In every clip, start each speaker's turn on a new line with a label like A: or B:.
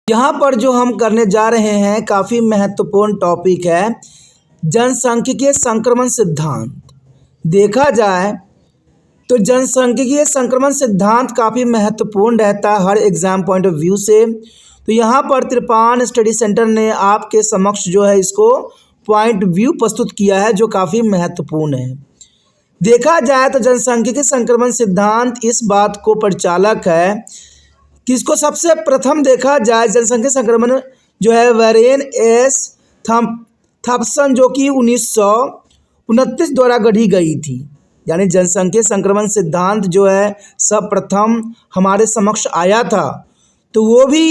A: यहाँ पर जो हम करने जा रहे हैं काफ़ी महत्वपूर्ण टॉपिक है जनसांख्यिकीय संक्रमण सिद्धांत। देखा जाए तो जनसांख्यिकीय संक्रमण सिद्धांत काफ़ी महत्वपूर्ण रहता है हर एग्ज़ाम पॉइंट ऑफ व्यू से। तो यहाँ पर त्रिपान स्टडी सेंटर ने आपके समक्ष जो है इसको पॉइंट व्यू प्रस्तुत किया है जो काफ़ी महत्वपूर्ण है। देखा जाए तो जनसांख्यिकीय संक्रमण सिद्धांत इस बात को परिचालक है कि इसको सबसे प्रथम देखा जाए जनसंख्या संक्रमण जो है वैरेन एस थॉम्पसन जो कि 1929 द्वारा गढ़ी गई थी। यानी जनसंख्या संक्रमण सिद्धांत जो है सब प्रथम हमारे समक्ष आया था तो वो भी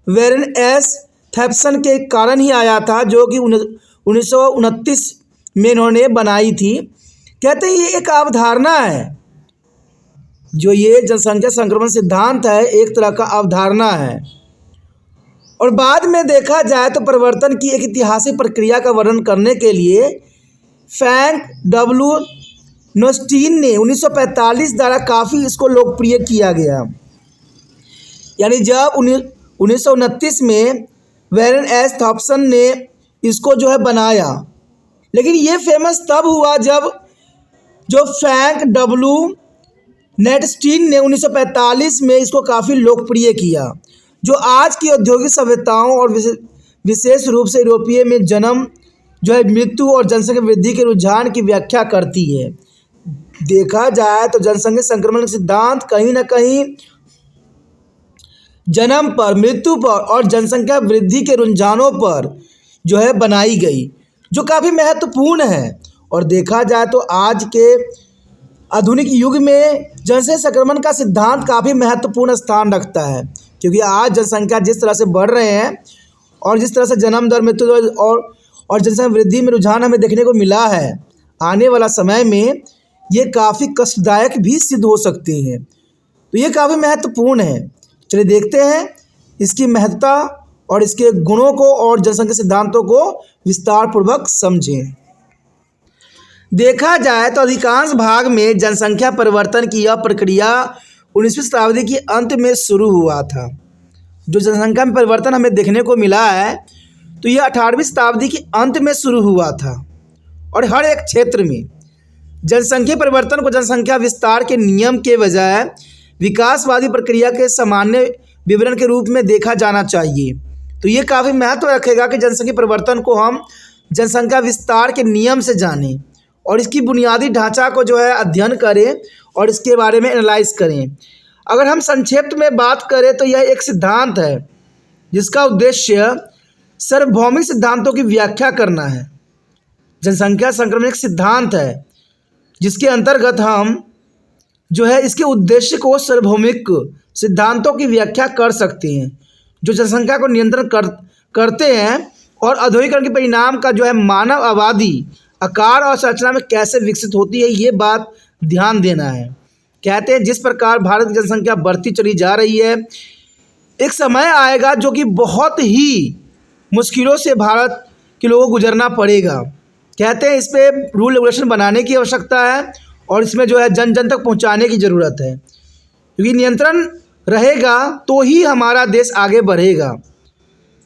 A: वैरेन एस थॉम्पसन के कारण ही आया था जो कि 1929 में इन्होंने बनाई थी। कहते हैं ये एक अवधारणा है, जो ये जनसंख्या संक्रमण सिद्धांत है एक तरह का अवधारणा है। और बाद में देखा जाए तो परिवर्तन की एक ऐतिहासिक प्रक्रिया का वर्णन करने के लिए फ्रैंक डब्ल्यू नोस्टीन ने 1945 द्वारा काफ़ी इसको लोकप्रिय किया गया। यानी जब 1929 में वैरेन एस थॉम्पसन ने इसको जो है बनाया, लेकिन ये फेमस तब हुआ जब जो फ्रैंक डब्ल्यू नोस्टीन ने 1945 में इसको काफ़ी लोकप्रिय किया, जो आज की औद्योगिक सभ्यताओं और विशेष रूप से यूरोपीय में जन्म जो है मृत्यु और जनसंख्या वृद्धि के रुझान की व्याख्या करती है। देखा जाए तो जनसंख्या संक्रमण सिद्धांत कहीं ना कहीं जन्म पर, मृत्यु पर और जनसंख्या वृद्धि के रुझानों पर जो है बनाई गई, जो काफ़ी महत्वपूर्ण है। और देखा जाए तो आज के आधुनिक युग में जनसंख्या संक्रमण का सिद्धांत काफ़ी महत्वपूर्ण स्थान रखता है, क्योंकि आज जनसंख्या जिस तरह से बढ़ रहे हैं और जिस तरह से जन्म दर, मृत्यु दर और जनसंख्या वृद्धि में रुझान हमें देखने को मिला है, आने वाला समय में ये काफ़ी कष्टदायक भी सिद्ध हो सकते हैं। तो ये काफ़ी महत्वपूर्ण है। चलिए देखते हैं इसकी महत्ता और इसके गुणों को और जनसंख्या सिद्धांतों को विस्तार पूर्वक समझें। देखा जाए तो अधिकांश भाग में जनसंख्या परिवर्तन की यह प्रक्रिया 19वीं शताब्दी के अंत में शुरू हुआ था। जो जनसंख्या में परिवर्तन हमें देखने को मिला है तो यह 18वीं शताब्दी के अंत में शुरू हुआ था और हर एक क्षेत्र में जनसंख्या परिवर्तन को जनसंख्या विस्तार के नियम के बजाय विकासवादी प्रक्रिया के सामान्य विवरण के रूप में देखा जाना चाहिए। तो ये काफ़ी महत्व रखेगा कि जनसंख्या परिवर्तन को हम जनसंख्या विस्तार के नियम से जानें और इसकी बुनियादी ढांचा को जो है अध्ययन करें और इसके बारे में एनालाइज करें। अगर हम संक्षिप्त में बात करें तो यह एक सिद्धांत है जिसका उद्देश्य सार्वभौमिक सिद्धांतों की व्याख्या करना है। जनसंख्या संक्रमण एक सिद्धांत है जिसके अंतर्गत हम जो है इसके उद्देश्य को सार्वभौमिक सिद्धांतों की व्याख्या कर सकते हैं, जो जनसंख्या को नियंत्रण करते हैं और औद्योगिकरण के परिणाम का जो है मानव आबादी आकार और संरचना में कैसे विकसित होती है, ये बात ध्यान देना है। कहते हैं जिस प्रकार भारत की जनसंख्या बढ़ती चली जा रही है, एक समय आएगा जो कि बहुत ही मुश्किलों से भारत के लोगों को गुजरना पड़ेगा। कहते हैं इस पर रूल रेगुलेशन बनाने की आवश्यकता है और इसमें जो है जन जन तक पहुंचाने की ज़रूरत है, क्योंकि नियंत्रण रहेगा तो ही हमारा देश आगे बढ़ेगा।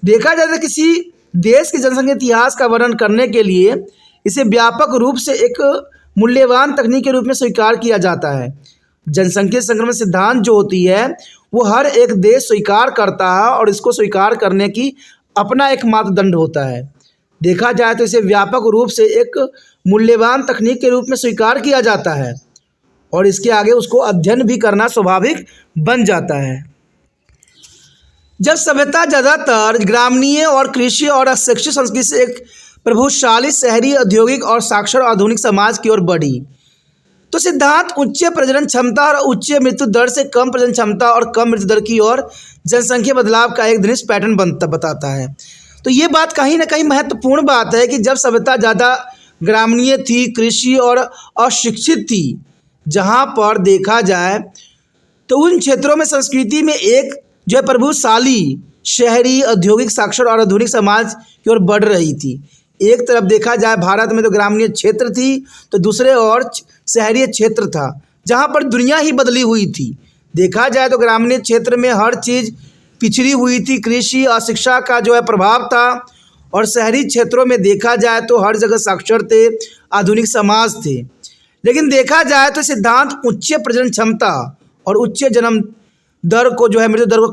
A: देखा जाए तो किसी देश की जनसंख्या इतिहास का वर्णन करने के लिए इसे व्यापक रूप से एक मूल्यवान तकनीक के रूप में स्वीकार किया जाता है। जनसंख्या संक्रमण सिद्धांत जो होती है वो हर एक देश स्वीकार करता है और इसको स्वीकार करने की अपना एक मापदंड होता है। देखा जाए तो इसे व्यापक रूप से एक मूल्यवान तकनीक के रूप में स्वीकार किया जाता है और इसके आगे उसको अध्ययन भी करना स्वाभाविक बन जाता है। जब सभ्यता ज़्यादातर ग्रामीण और कृषि और अशिक्षित संस्कृति से एक प्रभावशाली शहरी औद्योगिक और साक्षर आधुनिक समाज की ओर बढ़ी, तो सिद्धांत उच्च प्रजनन क्षमता और उच्च मृत्यु दर से कम प्रजनन क्षमता और कम मृत्यु दर की ओर जनसंख्या बदलाव का एक घनिष्ठ पैटर्न बताता है। तो ये बात कहीं ना कहीं महत्वपूर्ण बात है कि जब सभ्यता ज़्यादा ग्रामीण थी, कृषि और अशिक्षित थी, जहाँ पर देखा जाए तो उन क्षेत्रों में संस्कृति में एक जो है प्रभुशाली शहरी औद्योगिक साक्षर और आधुनिक समाज की ओर बढ़ रही थी। एक तरफ देखा जाए भारत में तो ग्रामीण क्षेत्र थी, तो दूसरे ओर शहरी क्षेत्र था, जहाँ पर दुनिया ही बदली हुई थी। देखा जाए तो ग्रामीण क्षेत्र में हर चीज़ पिछड़ी हुई थी, कृषि और शिक्षा का जो है प्रभाव था, और शहरी क्षेत्रों में देखा जाए तो हर जगह साक्षर थे, आधुनिक समाज थे। लेकिन देखा जाए तो सिद्धांत उच्च प्रजनन क्षमता और उच्च जन्म दर को जो है मृत्यु दर को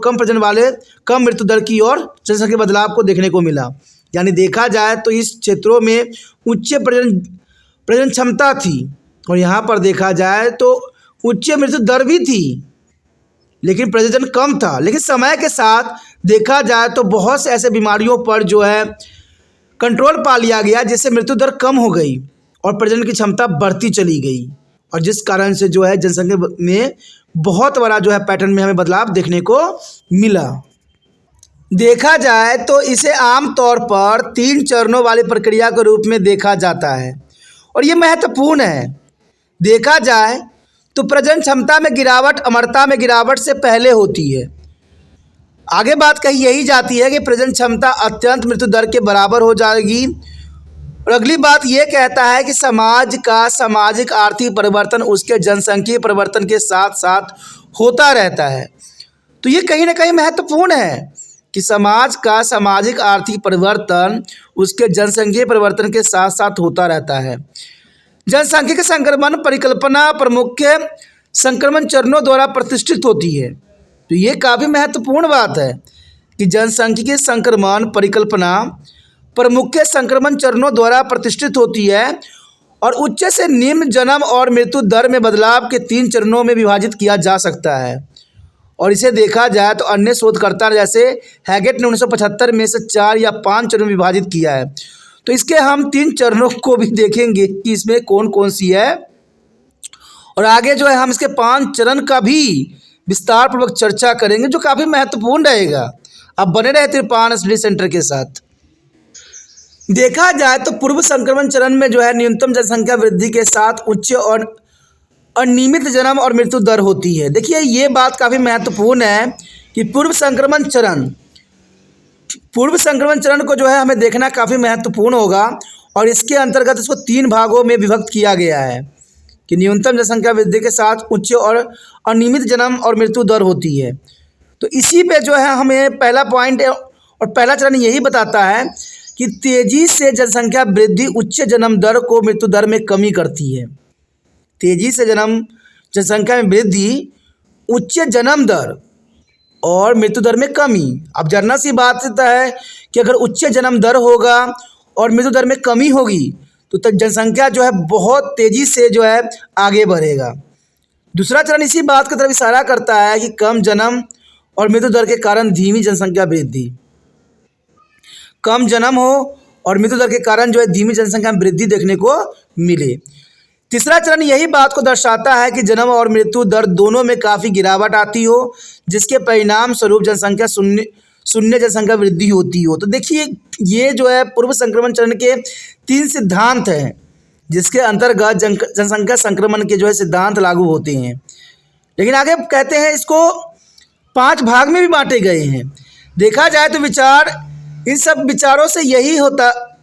A: कम मृत्यु दर की ओर जनसंख्या बदलाव को देखने को मिला। यानी देखा जाए तो इस क्षेत्रों में उच्च प्रजनन क्षमता थी, और यहाँ पर देखा जाए तो उच्च मृत्यु दर भी थी, लेकिन प्रजनन कम था। लेकिन समय के साथ देखा जाए तो बहुत से ऐसे बीमारियों पर जो है कंट्रोल पा लिया गया, जिससे मृत्यु दर कम हो गई और प्रजनन की क्षमता बढ़ती चली गई, और जिस कारण से जो है जनसंख्या में बहुत बड़ा जो है पैटर्न में हमें बदलाव देखने को मिला। देखा जाए तो इसे आम तौर पर 3 चरणों वाली प्रक्रिया के रूप में देखा जाता है, और ये महत्वपूर्ण है। देखा जाए तो प्रजनन क्षमता में गिरावट अमरता में गिरावट से पहले होती है। आगे बात कही यही जाती है कि प्रजनन क्षमता अत्यंत मृत्यु दर के बराबर हो जाएगी, और अगली बात ये कहता है कि समाज का सामाजिक आर्थिक परिवर्तन उसके जनसांख्यिकीय परिवर्तन के साथ साथ होता रहता है। तो ये कहीं ना कहीं महत्वपूर्ण है कि समाज का सामाजिक आर्थिक परिवर्तन उसके जनसांख्यिकीय परिवर्तन के साथ साथ होता रहता है। जनसांख्यिकीय संक्रमण परिकल्पना प्रमुख संक्रमण चरणों द्वारा प्रतिष्ठित होती है। तो ये काफ़ी महत्वपूर्ण बात है कि जनसांख्यिकीय संक्रमण परिकल्पना प्रमुख संक्रमण चरणों द्वारा प्रतिष्ठित होती है, और उच्च से निम्न जन्म और मृत्यु दर में बदलाव के 3 चरणों में विभाजित किया जा सकता है। और इसे देखा जाए तो अन्य शोधकर्ता जैसे हैगेट ने 1975 में से 4 या 5 चरणों में विभाजित किया है। तो इसके हम 3 चरणों को भी देखेंगे कि इसमें कौन कौन सी है, और आगे जो है हम इसके 5 चरण का भी विस्तार पूर्वक चर्चा करेंगे, जो काफ़ी महत्वपूर्ण रहेगा। अब बने रहे तिरपान स्टडी सेंटर के साथ। देखा जाए तो पूर्व संक्रमण चरण में जो है न्यूनतम जनसंख्या वृद्धि के साथ उच्च और अनियमित जन्म और मृत्यु दर होती है। देखिए ये बात काफ़ी महत्वपूर्ण है कि पूर्व संक्रमण चरण को जो है हमें देखना काफ़ी महत्वपूर्ण होगा, और इसके अंतर्गत इसको 3 भागों में विभक्त किया गया है कि न्यूनतम जनसंख्या वृद्धि के साथ उच्च और अनियमित जन्म और मृत्यु दर होती है। तो इसी पे जो है हमें पहला पॉइंट और पहला चरण यही बताता है कि तेज़ी से जनसंख्या वृद्धि उच्च जन्म दर को मृत्यु दर में कमी करती है। तेज़ी से जनसंख्या में वृद्धि उच्च जन्म दर और मृत्यु दर में कमी। अब जरना सी बात है कि अगर उच्च जन्म दर होगा और मृत्यु दर में कमी होगी तो जनसंख्या जो है बहुत तेज़ी से जो है आगे बढ़ेगा। दूसरा चरण इसी बात की तरफ इशारा करता है कि कम जन्म और मृत्यु दर के कारण धीमी जनसंख्या वृद्धि, कम जन्म हो और मृत्यु दर के कारण जो है धीमी जनसंख्या में वृद्धि देखने को मिले। तीसरा चरण यही बात को दर्शाता है कि जन्म और मृत्यु दर दोनों में काफ़ी गिरावट आती हो, जिसके परिणाम स्वरूप जनसंख्या शून्य जनसंख्या वृद्धि होती हो। तो देखिए ये जो है पूर्व संक्रमण चरण के 3 सिद्धांत हैं, जिसके अंतर्गत जनसंख्या संक्रमण के जो है सिद्धांत लागू होते हैं। लेकिन आगे कहते हैं इसको 5 भाग में भी बांटे गए हैं। देखा जाए तो इन सब विचारों से यही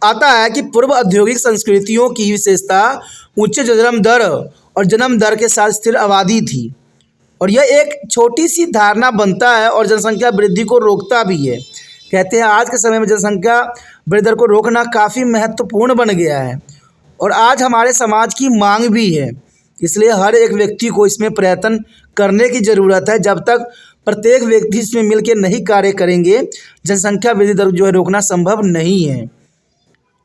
A: आता है कि पूर्व औद्योगिक संस्कृतियों की विशेषता उच्च जन्म दर और जन्म दर के साथ स्थिर आबादी थी, और यह एक छोटी सी धारणा बनता है और जनसंख्या वृद्धि को रोकता भी है। कहते हैं आज के समय में जनसंख्या वृद्धि दर को रोकना काफ़ी महत्वपूर्ण बन गया है, और आज हमारे समाज की मांग भी है। इसलिए हर एक व्यक्ति को इसमें प्रयत्न करने की ज़रूरत है। जब तक प्रत्येक व्यक्ति इसमें मिलकर नहीं कार्य करेंगे, जनसंख्या वृद्धि दर जो है रोकना संभव नहीं है,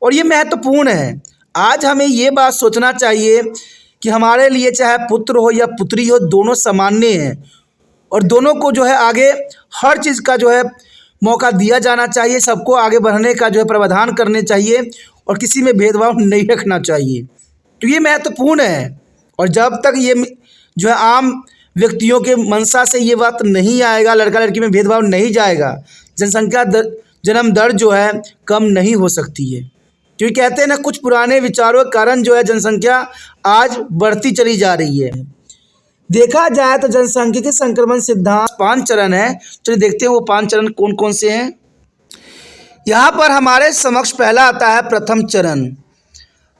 A: और ये महत्वपूर्ण है। आज हमें ये बात सोचना चाहिए कि हमारे लिए चाहे पुत्र हो या पुत्री हो, दोनों सामान्य हैं, और दोनों को जो है आगे हर चीज़ का जो है मौका दिया जाना चाहिए। सबको आगे बढ़ने का जो है प्रावधान करने चाहिए, और किसी में भेदभाव नहीं रखना चाहिए। तो ये महत्वपूर्ण है, और जब तक ये जो है आम व्यक्तियों के मनसा से ये बात नहीं आएगा, लड़का लड़की में भेदभाव नहीं जाएगा, जनसंख्या जन्म दर जो है कम नहीं हो सकती है। क्योंकि कहते हैं ना, कुछ पुराने विचारों के कारण जो है जनसंख्या आज बढ़ती चली जा रही है। देखा जाए तो जनसांख्यिकीय संक्रमण सिद्धांत 5 चरण है। चलिए देखते हैं वो 5 चरण कौन कौन से हैं। यहाँ पर हमारे समक्ष पहला आता है प्रथम चरण।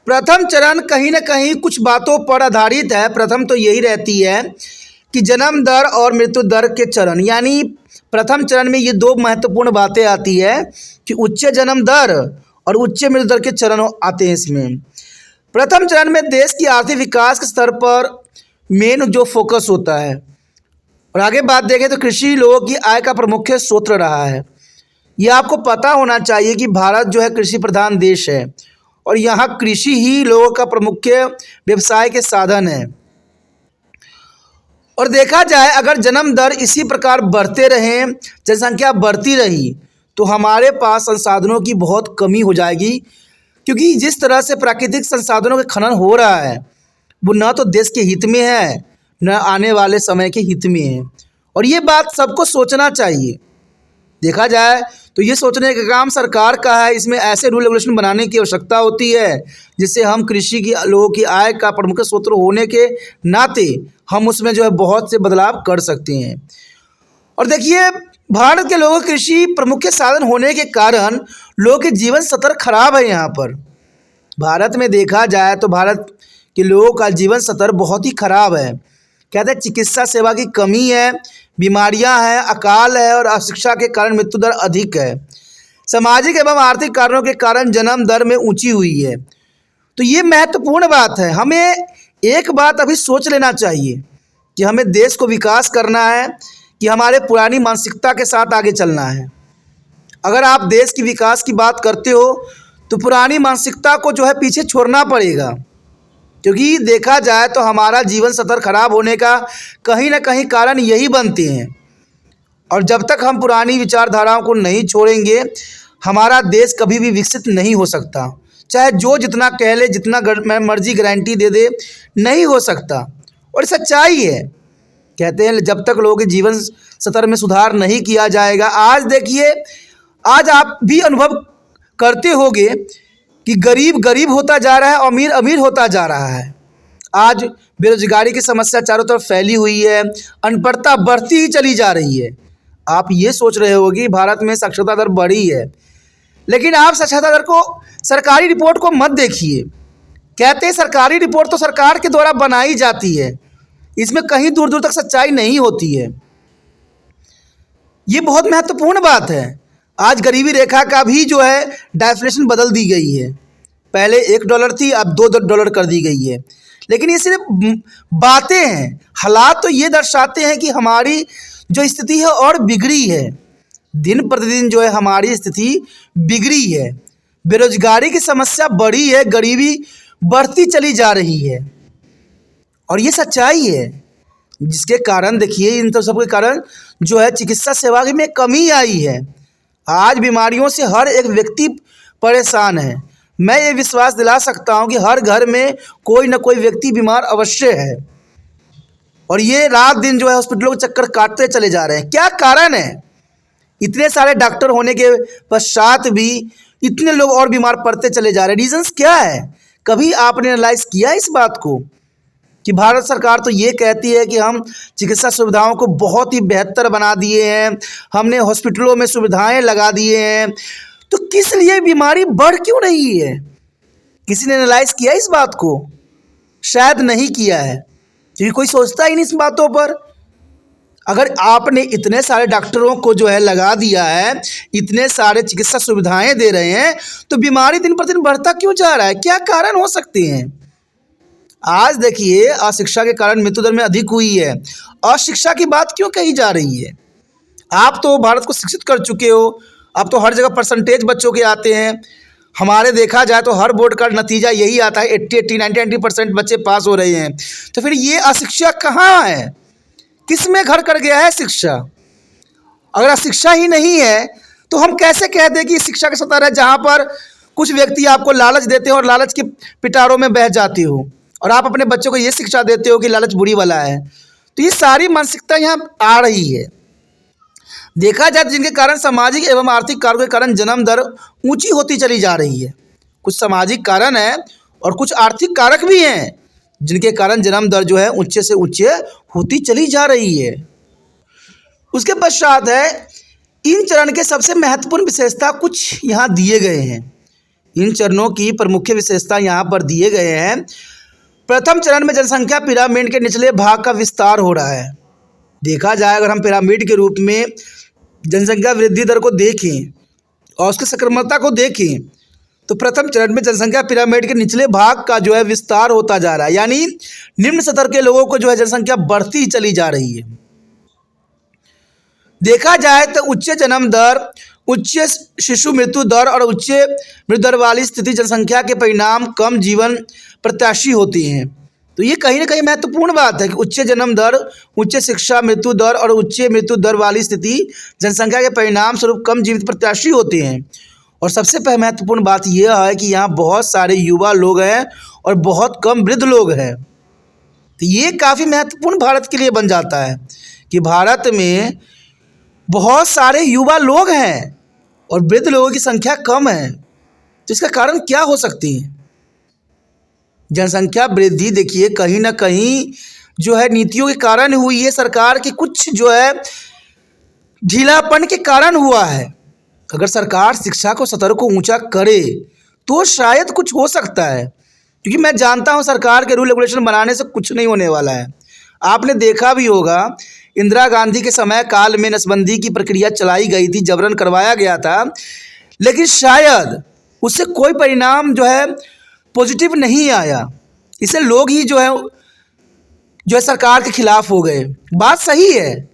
A: प्रथम चरण कहीं ना कहीं कुछ बातों पर आधारित है। प्रथम तो यही रहती है कि जन्म दर और मृत्यु दर के चरण, यानी प्रथम चरण में ये दो महत्वपूर्ण बातें आती है कि उच्च जन्म दर और उच्च मृत्यु दर के चरण आते हैं इसमें। प्रथम चरण में देश की आर्थिक विकास के स्तर पर मेन जो फोकस होता है, और आगे बात देखें तो कृषि लोगों की आय का प्रमुख स्रोत रहा है। यह आपको पता होना चाहिए कि भारत जो है कृषि प्रधान देश है और यहाँ कृषि ही लोगों का प्रमुख व्यवसाय के साधन है। और देखा जाए अगर जन्म दर इसी प्रकार बढ़ते रहें, जनसंख्या बढ़ती रही, तो हमारे पास संसाधनों की बहुत कमी हो जाएगी, क्योंकि जिस तरह से प्राकृतिक संसाधनों का खनन हो रहा है वो न तो देश के हित में है न आने वाले समय के हित में है। और ये बात सबको सोचना चाहिए। देखा जाए तो ये सोचने का काम सरकार का है। इसमें ऐसे रूल रेगुलेशन बनाने की आवश्यकता होती है जिससे हम कृषि की लोगों की आय का प्रमुख स्रोत होने के नाते हम उसमें जो है बहुत से बदलाव कर सकते हैं। और देखिए, भारत के लोगों कृषि प्रमुख साधन होने के कारण लोगों के जीवन स्तर खराब है। यहाँ पर भारत में देखा जाए तो भारत के लोगों का जीवन स्तर बहुत ही खराब है। कहते हैं चिकित्सा सेवा की कमी है, बीमारियां हैं, अकाल है और अशिक्षा के कारण मृत्यु दर अधिक है। सामाजिक एवं आर्थिक कारणों के कारण जन्म दर में ऊंची हुई है। तो ये महत्वपूर्ण बात है। हमें एक बात अभी सोच लेना चाहिए कि हमें देश को विकास करना है कि हमारे पुरानी मानसिकता के साथ आगे चलना है। अगर आप देश की विकास की बात करते हो तो पुरानी मानसिकता को जो है पीछे छोड़ना पड़ेगा, क्योंकि देखा जाए तो हमारा जीवन स्तर खराब होने का कहीं ना कहीं कारण यही बनते हैं। और जब तक हम पुरानी विचारधाराओं को नहीं छोड़ेंगे हमारा देश कभी भी विकसित नहीं हो सकता। चाहे जो जितना कह ले, जितना मर्जी गारंटी दे दे, नहीं हो सकता। और सच्चाई है। कहते हैं जब तक लोगों के जीवन स्तर में सुधार नहीं किया जाएगा। आज देखिए, आज आप भी अनुभव करते होंगे कि गरीब गरीब होता जा रहा है और अमीर अमीर होता जा रहा है। आज बेरोजगारी की समस्या चारों तरफ फैली हुई है, अनपढ़ता बढ़ती ही चली जा रही है। आप ये सोच रहे होगे कि भारत में साक्षरता दर बढ़ी है, लेकिन आप साक्षरता दर को, सरकारी रिपोर्ट को मत देखिए। कहते हैं सरकारी रिपोर्ट तो सरकार के द्वारा बनाई जाती है, इसमें कहीं दूर दूर तक सच्चाई नहीं होती है। ये बहुत महत्वपूर्ण बात है। आज गरीबी रेखा का भी जो है डेफिनेशन बदल दी गई है। पहले $1 थी, अब $2 कर दी गई है। लेकिन ये सिर्फ बातें हैं। हालात तो ये दर्शाते हैं कि हमारी जो स्थिति है और बिगड़ी है। दिन प्रतिदिन जो है हमारी स्थिति बिगड़ी है। बेरोजगारी की समस्या बढ़ी है, गरीबी बढ़ती चली जा रही है और ये सच्चाई है, जिसके कारण देखिए इन तो सब के कारण जो है चिकित्सा सेवा में कमी आई है। आज बीमारियों से हर एक व्यक्ति परेशान है। मैं ये विश्वास दिला सकता हूँ कि हर घर में कोई न कोई व्यक्ति बीमार अवश्य है और ये रात दिन जो है हॉस्पिटलों के चक्कर काटते चले जा रहे हैं। क्या कारण है? इतने सारे डॉक्टर होने के पश्चात भी इतने लोग और बीमार पड़ते चले जा रहे हैं। रीजंस क्या है? कभी आपने एनालाइज किया इस बात को कि भारत सरकार तो ये कहती है कि हम चिकित्सा सुविधाओं को बहुत ही बेहतर बना दिए हैं, हमने हॉस्पिटलों में सुविधाएं लगा दिए हैं, तो किस लिए बीमारी बढ़ क्यों रही है? किसी ने एनालाइज किया इस बात को? शायद नहीं किया है, क्योंकि कोई सोचता ही नहीं इस बातों पर। अगर आपने इतने सारे डॉक्टरों को जो है लगा दिया है, इतने सारे चिकित्सा सुविधाएं दे रहे हैं, तो बीमारी दिन प्रतिदिन बढ़ता क्यों जा रहा है? क्या कारण हो सकते हैं? आज देखिए, अशिक्षा के कारण मृत्यु दर में अधिक हुई है। अशिक्षा की बात क्यों कही जा रही है? आप तो भारत को शिक्षित कर चुके हो, अब तो हर जगह परसेंटेज बच्चों के आते हैं। हमारे देखा जाए तो हर बोर्ड का नतीजा यही आता है, 80, 90% बच्चे पास हो रहे हैं। तो फिर ये अशिक्षा कहाँ है? किस में घर कर गया है शिक्षा? अगर शिक्षा ही नहीं है तो हम कैसे कह दें कि शिक्षा का स्तर है, जहाँ पर कुछ व्यक्ति आपको लालच देते हो और लालच के पिटारों में बह जाते हो और आप अपने बच्चों को ये शिक्षा देते हो कि लालच बुरी वाला है। तो ये सारी मानसिकता यहाँ आ रही है। देखा जाए जिनके कारण सामाजिक एवं आर्थिक कारकों के कारण जन्म दर ऊंची होती चली जा रही है। कुछ सामाजिक कारण है और कुछ आर्थिक कारक भी हैं जिनके कारण जन्म दर जो है ऊंचे से ऊंचे होती चली जा रही है। उसके पश्चात है इन चरण के सबसे महत्वपूर्ण विशेषता कुछ यहाँ दिए गए हैं। इन चरणों की प्रमुख विशेषता यहाँ पर दिए गए हैं। प्रथम चरण में जनसंख्या पिरामिड के निचले भाग का विस्तार हो रहा है। देखा जाए अगर हम पिरामिड के रूप में जनसंख्या वृद्धि दर को देखें और उसकी संक्रमणता को देखें तो प्रथम चरण में जनसंख्या पिरामिड के निचले भाग का जो है विस्तार होता जा रहा है, यानी निम्न स्तर के लोगों को जो है जनसंख्या बढ़ती ही चली जा रही है। देखा जाए तो उच्च जन्म दर, उच्च शिशु मृत्यु दर और उच्च मृत्यु दर वाली स्थिति जनसंख्या के परिणाम कम जीवन प्रत्याशी होती हैं। तो ये कहीं ना कहीं महत्वपूर्ण बात है कि उच्च जन्म दर, उच्च शिक्षा मृत्यु दर और उच्च मृत्यु दर वाली स्थिति जनसंख्या के परिणाम स्वरूप कम जीवित प्रत्याशी होते हैं। और सबसे महत्वपूर्ण बात यह है कि यहाँ बहुत सारे युवा लोग हैं और बहुत कम वृद्ध लोग हैं। तो ये काफ़ी महत्वपूर्ण भारत के लिए बन जाता है कि भारत में बहुत सारे युवा लोग हैं और वृद्ध लोगों की संख्या कम है। तो इसका कारण क्या हो सकती है? जनसंख्या वृद्धि देखिए कहीं ना कहीं जो है नीतियों के कारण हुई है, सरकार की कुछ जो है ढीलापन के कारण हुआ है। अगर सरकार शिक्षा को स्तर को ऊंचा करे तो शायद कुछ हो सकता है, क्योंकि मैं जानता हूं सरकार के रूल रेगुलेशन बनाने से कुछ नहीं होने वाला है। आपने देखा भी होगा इंदिरा गांधी के समय काल में नसबंदी की प्रक्रिया चलाई गई थी, जबरन करवाया गया था, लेकिन शायद उससे कोई परिणाम जो है पॉजिटिव नहीं आया। इससे लोग ही जो है सरकार के खिलाफ हो गए। बात सही है,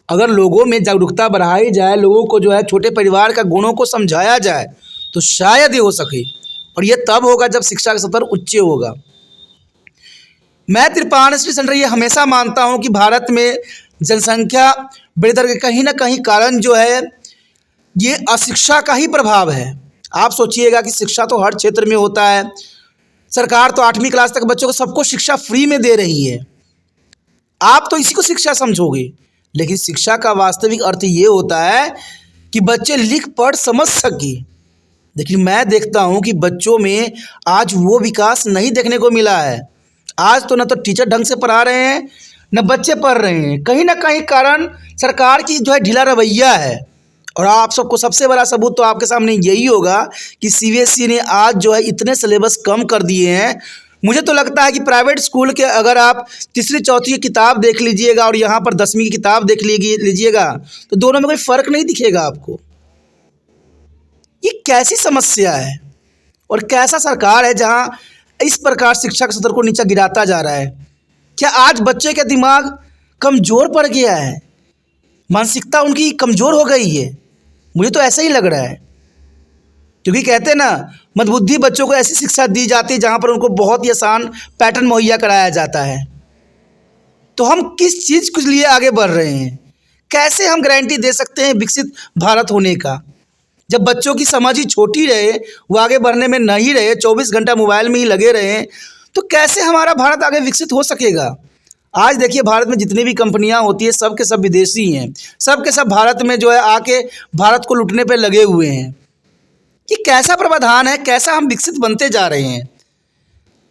A: अगर लोगों में जागरूकता बढ़ाई जाए, लोगों को जो है छोटे परिवार का गुणों को समझाया जाए तो शायद ये हो सके, और ये तब होगा जब शिक्षा का स्तर उच्च होगा। मैं त्रिपाण सेंटर ये हमेशा मानता हूँ कि भारत में जनसंख्या वृद्धि दर के कहीं ना कहीं कारण जो है ये अशिक्षा का ही प्रभाव है। आप सोचिएगा कि शिक्षा तो हर क्षेत्र में होता है, सरकार तो 8वीं क्लास तक बच्चों को सबको शिक्षा फ्री में दे रही है, आप तो इसी को शिक्षा समझोगे। लेकिन शिक्षा का वास्तविक अर्थ ये होता है कि बच्चे लिख पढ़ समझ सके। लेकिन मैं देखता हूँ कि बच्चों में आज वो विकास नहीं देखने को मिला है। आज तो न तो टीचर ढंग से पढ़ा रहे हैं न बच्चे पढ़ रहे हैं। कहीं ना कहीं कारण सरकार की जो है ढीला रवैया है। और आप सबको सबसे बड़ा सबूत तो आपके सामने यही होगा कि सीबीएसई ने आज जो है इतने सिलेबस कम कर दिए हैं। मुझे तो लगता है कि प्राइवेट स्कूल के अगर आप तीसरी चौथी की किताब देख लीजिएगा और यहाँ पर 10वीं की किताब देख लीजिएगा तो दोनों में कोई फ़र्क नहीं दिखेगा आपको। ये कैसी समस्या है और कैसा सरकार है जहाँ इस प्रकार शिक्षा के स्तर को नीचा गिराता जा रहा है? क्या आज बच्चे का दिमाग कमज़ोर पड़ गया है? मानसिकता उनकी कमज़ोर हो गई है? मुझे तो ऐसा ही लग रहा है, क्योंकि कहते हैं ना मंदबुद्धि बच्चों को ऐसी शिक्षा दी जाती है जहाँ पर उनको बहुत ही आसान पैटर्न मुहैया कराया जाता है। तो हम किस चीज़ के लिए आगे बढ़ रहे हैं? कैसे हम गारंटी दे सकते हैं विकसित भारत होने का, जब बच्चों की समझ ही छोटी रहे, वो आगे बढ़ने में नहीं रहे, 24 घंटा मोबाइल में ही लगे रहे, तो कैसे हमारा भारत आगे विकसित हो सकेगा? आज देखिए भारत में जितनी भी कंपनियां होती है सब के सब विदेशी हैं, सब के सब भारत में जो है आके भारत को लूटने पे लगे हुए हैं। ये कैसा प्रावधान है? कैसा हम विकसित बनते जा रहे हैं?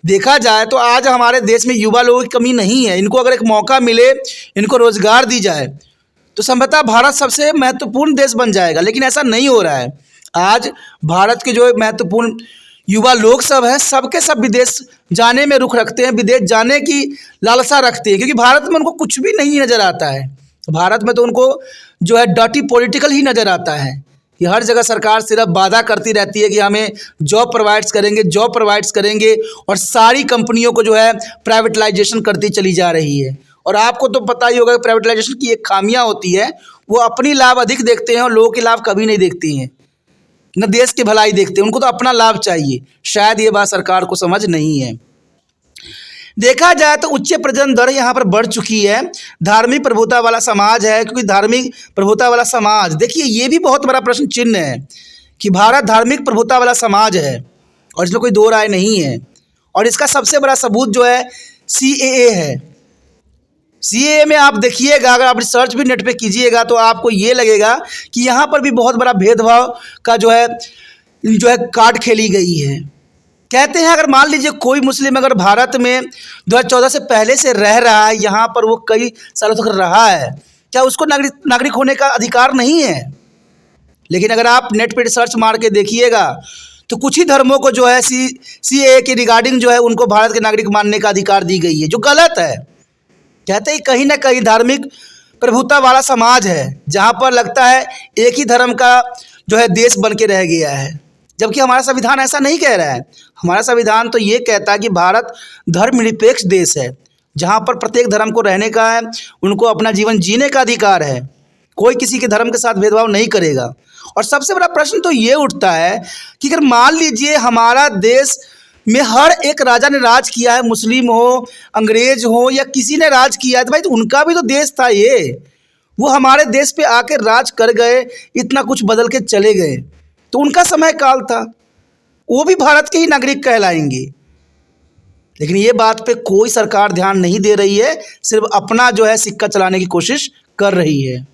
A: देखा जाए तो आज हमारे देश में युवा लोगों की कमी नहीं है। इनको अगर एक मौका मिले, इनको रोजगार दी जाए तो संभवतः भारत सबसे महत्वपूर्ण देश बन जाएगा, लेकिन ऐसा नहीं हो रहा है। आज भारत के जो महत्वपूर्ण युवा लोग सब हैं, सबके सब विदेश जाने में रुख रखते हैं, विदेश जाने की लालसा रखते हैं, क्योंकि भारत में उनको कुछ भी नहीं नज़र आता है। भारत में तो उनको जो है डर्टी पॉलिटिकल ही नज़र आता है कि हर जगह सरकार सिर्फ वादा करती रहती है कि हमें जॉब प्रोवाइड्स करेंगे, जॉब प्रोवाइड्स करेंगे, और सारी कंपनियों को जो है प्राइवेटलाइजेशन करती चली जा रही है। और आपको तो पता ही होगा कि प्राइवेटलाइजेशन की एक खामियां होती है, वो अपनी लाभ अधिक देखते हैं और लोगों के लाभ कभी नहीं देखती हैं, न देश की भलाई देखते हैं। उनको तो अपना लाभ चाहिए। शायद ये बात सरकार को समझ नहीं है। देखा जाए तो उच्च प्रजनन दर यहाँ पर बढ़ चुकी है। धार्मिक प्रभुता वाला समाज है, क्योंकि धार्मिक प्रभुता वाला समाज, देखिए ये भी बहुत बड़ा प्रश्न चिन्ह है कि भारत धार्मिक प्रभुता वाला समाज है और इसमें कोई दो राय नहीं है। और इसका सबसे बड़ा सबूत जो है CAA है। CAA में आप देखिएगा, अगर आप रिसर्च भी नेट पे कीजिएगा तो आपको ये लगेगा कि यहाँ पर भी बहुत बड़ा भेदभाव का जो है कार्ड खेली गई है। कहते हैं अगर मान लीजिए कोई मुस्लिम अगर भारत में 2014 से पहले से रह रहा है, यहाँ पर वो कई सालों तक रहा है, क्या उसको नागरिक होने का अधिकार नहीं है? लेकिन अगर आप नेट पे रिसर्च मार के देखिएगा तो कुछ ही धर्मों को जो है CAA के रिगार्डिंग जो है उनको भारत के नागरिक मानने का अधिकार दी गई है, जो गलत है। कहते हैं कहीं ना कहीं धार्मिक प्रभुता वाला समाज है, जहाँ पर लगता है एक ही धर्म का जो है देश बन के रह गया है, जबकि हमारा संविधान ऐसा नहीं कह रहा है। हमारा संविधान तो ये कहता है कि भारत धर्मनिरपेक्ष देश है, जहाँ पर प्रत्येक धर्म को रहने का है, उनको अपना जीवन जीने का अधिकार है, कोई किसी के धर्म के साथ भेदभाव नहीं करेगा। और सबसे बड़ा प्रश्न तो ये उठता है कि अगर मान लीजिए हमारा देश में हर एक राजा ने राज किया है, मुस्लिम हो, अंग्रेज हो या किसी ने राज किया है, तो भाई तो उनका भी तो देश था ये, वो हमारे देश पे आके राज कर गए, इतना कुछ बदल के चले गए, तो उनका समय काल था, वो भी भारत के ही नागरिक कहलाएंगे। लेकिन ये बात पे कोई सरकार ध्यान नहीं दे रही है, सिर्फ अपना जो है सिक्का चलाने की कोशिश कर रही है।